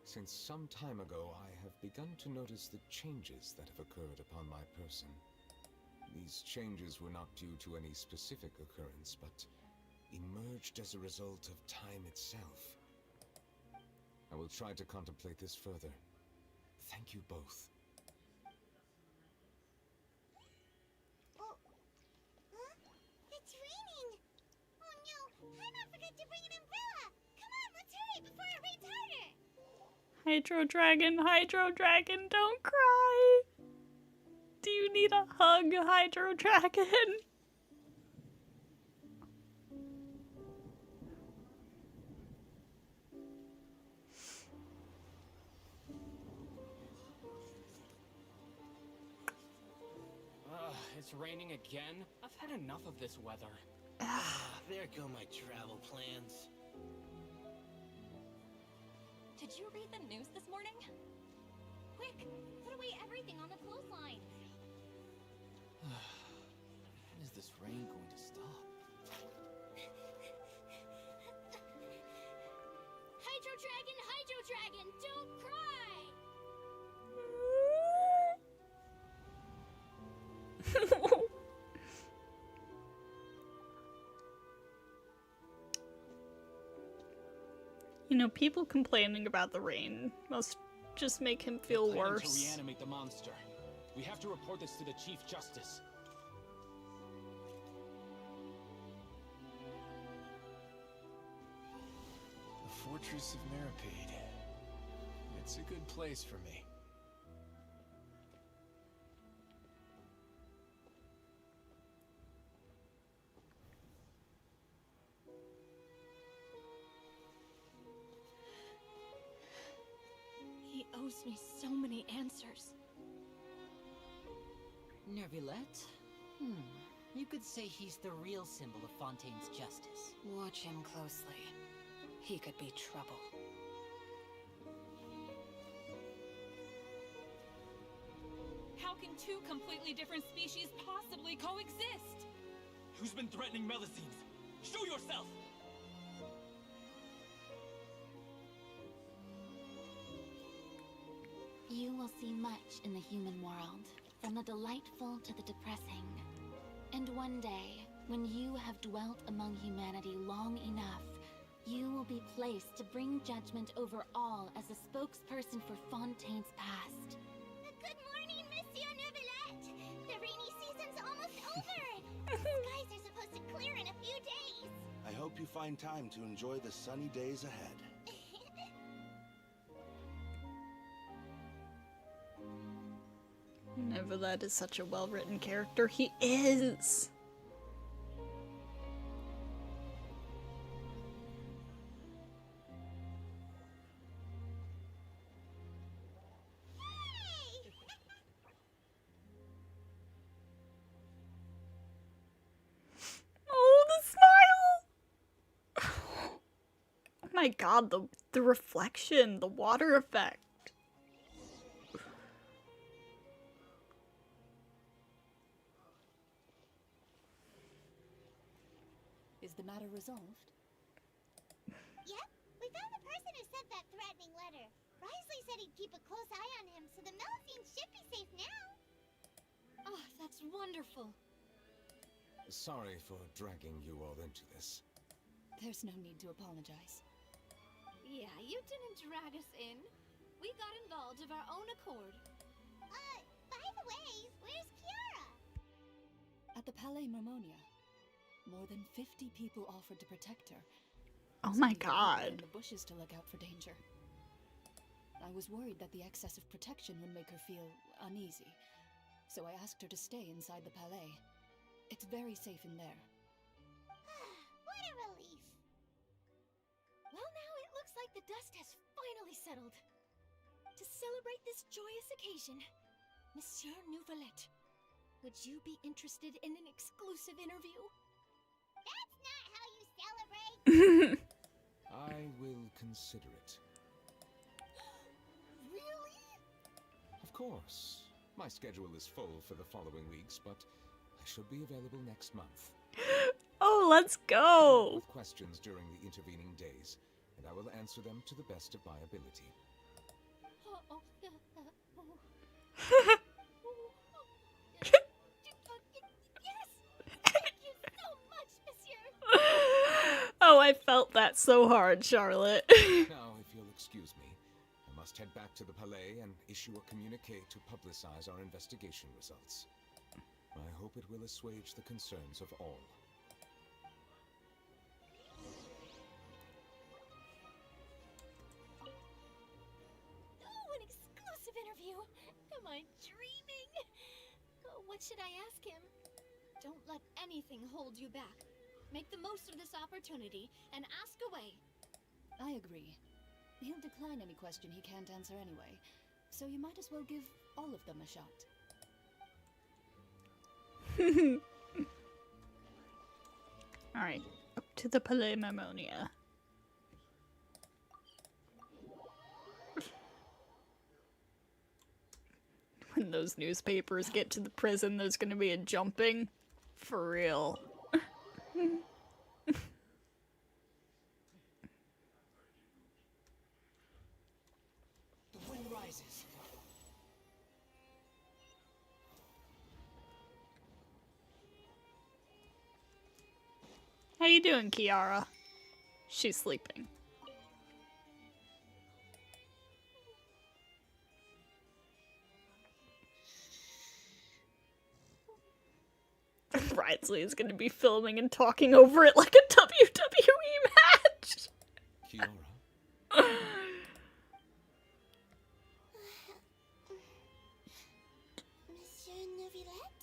Since some time ago, I have begun to notice the changes that have occurred upon my person. These changes were not due to any specific occurrence, but emerged as a result of time itself. I will try to contemplate this further. Thank you both. Oh, huh? It's raining. Oh no, Paimon forgot to bring an umbrella. Come on, let's hurry before it rains harder. Hydro Dragon, don't cry. Do you need a hug, Hydro Dragon? It's raining again? I've had enough of this weather. There go my travel plans. Did you read the news this morning? Quick, put away everything on the clothesline. When is this rain going to stop? Hydro Dragon, don't cry! You know, people complaining about the rain must just make him feel Plan to worse. reanimate the monster. We have to report this to the Chief Justice. The Fortress of Meripede. It's a good place for me. He owes me so many answers. Neuvillette? You could say he's the real symbol of Fontaine's justice. Watch him closely. He could be trouble. How can two completely different species possibly coexist? Who's been threatening Melazines? Show yourself! You will see much in the human world, from the delightful to the depressing. And one day, when you have dwelt among humanity long enough, you will be placed to bring judgment over all as a spokesperson for Fontaine's past. Good morning, Monsieur Neuvillette! The rainy season's almost over! The skies are supposed to clear in a few days! I hope you find time to enjoy the sunny days ahead. Neuvillette is such a well-written character. He is! Oh, the smile! my god, the reflection, the water effect. Is the matter resolved? Yep, we found the person who sent that threatening letter. Risley said he'd keep a close eye on him, so the Melusines should be safe now. Oh, that's wonderful. Sorry for dragging you all into this. There's no need to apologize. Yeah, you didn't drag us in. We got involved of our own accord. By the way, where's Kiara? At the Palais Mermonia, more than 50 people offered to protect her. Oh So my people were god. in the bushes to look out for danger. I was worried that the excess of protection would make her feel uneasy, so I asked her to stay inside the Palais. It's very safe in there. What a relief. Well, now it looks like the dust has finally settled. To celebrate this joyous occasion, Monsieur Neuvillette, would you be interested in an exclusive interview? That's not how you celebrate. I will consider it. Really? Of course. My schedule is full for the following weeks, but I should be available next month. Oh, let's go. With questions during the intervening days, and I will answer them to the best of my ability. Yes! Thank you so much, Monsieur! Oh, I felt that so hard, Charlotte. Now, if you'll excuse me, I must head back to the Palais and issue a communique to publicize our investigation results. I hope it will assuage the concerns of all. Oh, an exclusive interview! Am I dreaming? Oh, what should I ask him? Don't let anything hold you back. Make the most of this opportunity and ask away. I agree. He'll decline any question he can't answer anyway, so you might as well give all of them a shot. Alright, up to the Palais Mermonia. When those newspapers get to the prison, there's gonna be a jumping. For real. The wind rises. How you doing, Kiara? She's sleeping. Risley is going to be filming and talking over it like a WWE match. Kiara? Monsieur Neuvillette?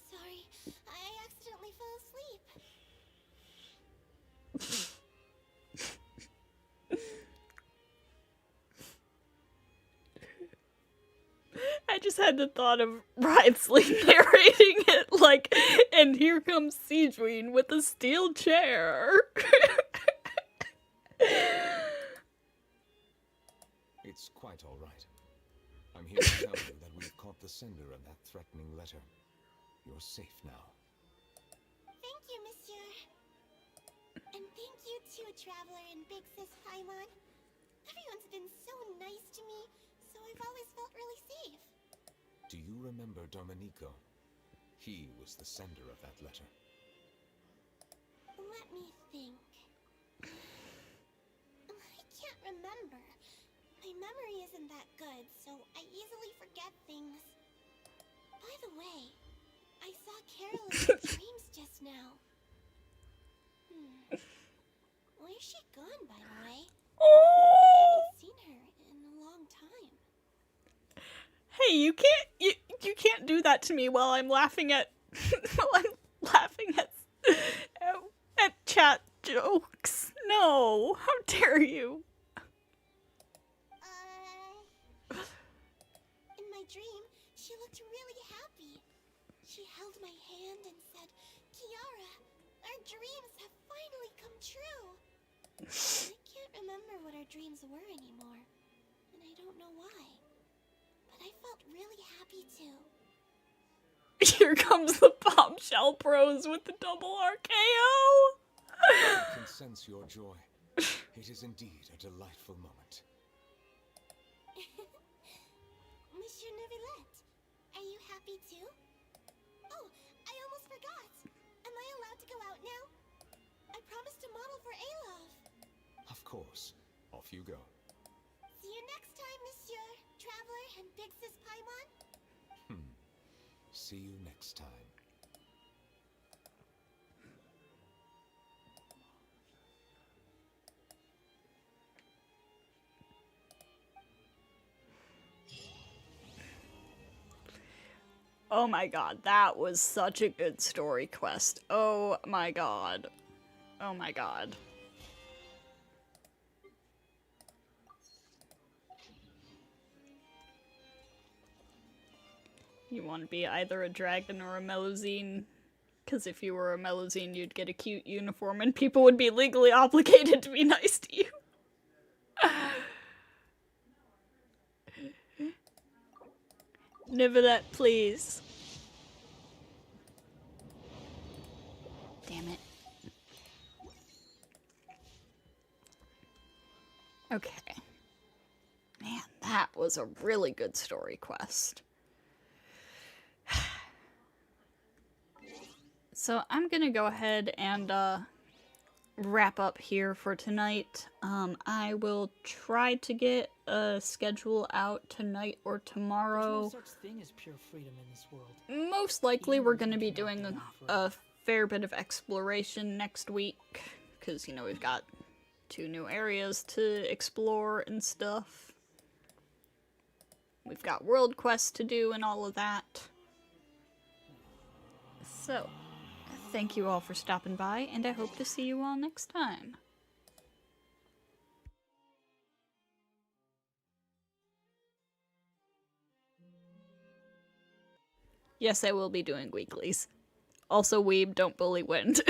Sorry, I accidentally fell asleep. I just had the thought of Risley narrating it like, and here comes Siegween with a steel chair. It's quite all right. I'm here to tell you that we've caught the sender of that threatening letter. You're safe now. Thank you, Monsieur. And thank you too, Traveler and Big Sis Paimon. Everyone's been so nice to me, so I've always felt really safe. Do you remember Domenico? He was the sender of that letter. Let me think. I can't remember. My memory isn't that good, so I easily forget things. By the way, I saw Carol in my dreams just now. Where's she gone, by the way? I haven't seen her in a long time. Hey, you can't do that to me while I'm laughing at at chat jokes. No, how dare you? In my dream, she looked really happy. She held my hand and said, "Kiara, our dreams have finally come true." I remember what our dreams were anymore, and I don't know why. But I felt really happy too. Here comes the bombshell bros with the double RKO! I can sense your joy. It is indeed a delightful moment. Monsieur Neuvillette, are you happy too? Oh, I almost forgot. Am I allowed to go out now? I promised to model for Alov. Of course. Off you go. See you next time, Monsieur Traveler and Big Sis Paimon. See you next time. Oh my god, that was such a good story quest. Oh my god. Oh my god. You want to be either a dragon or a Melusine? Because if you were a Melusine, you'd get a cute uniform and people would be legally obligated to be nice to you. Neuvillette, please. Damn it. Okay. Man, that was a really good story quest. So I'm gonna go ahead and wrap up here for tonight. I will try to get a schedule out tonight or tomorrow. There's no such thing as pure freedom in this world. Most likely we're going to be doing a fair bit of exploration next week, because, you know, we've got 2 new areas to explore and stuff. We've got world quests to do and all of that. So, thank you all for stopping by, and I hope to see you all next time. Yes, I will be doing weeklies. Also, Weeb, don't bully Wind.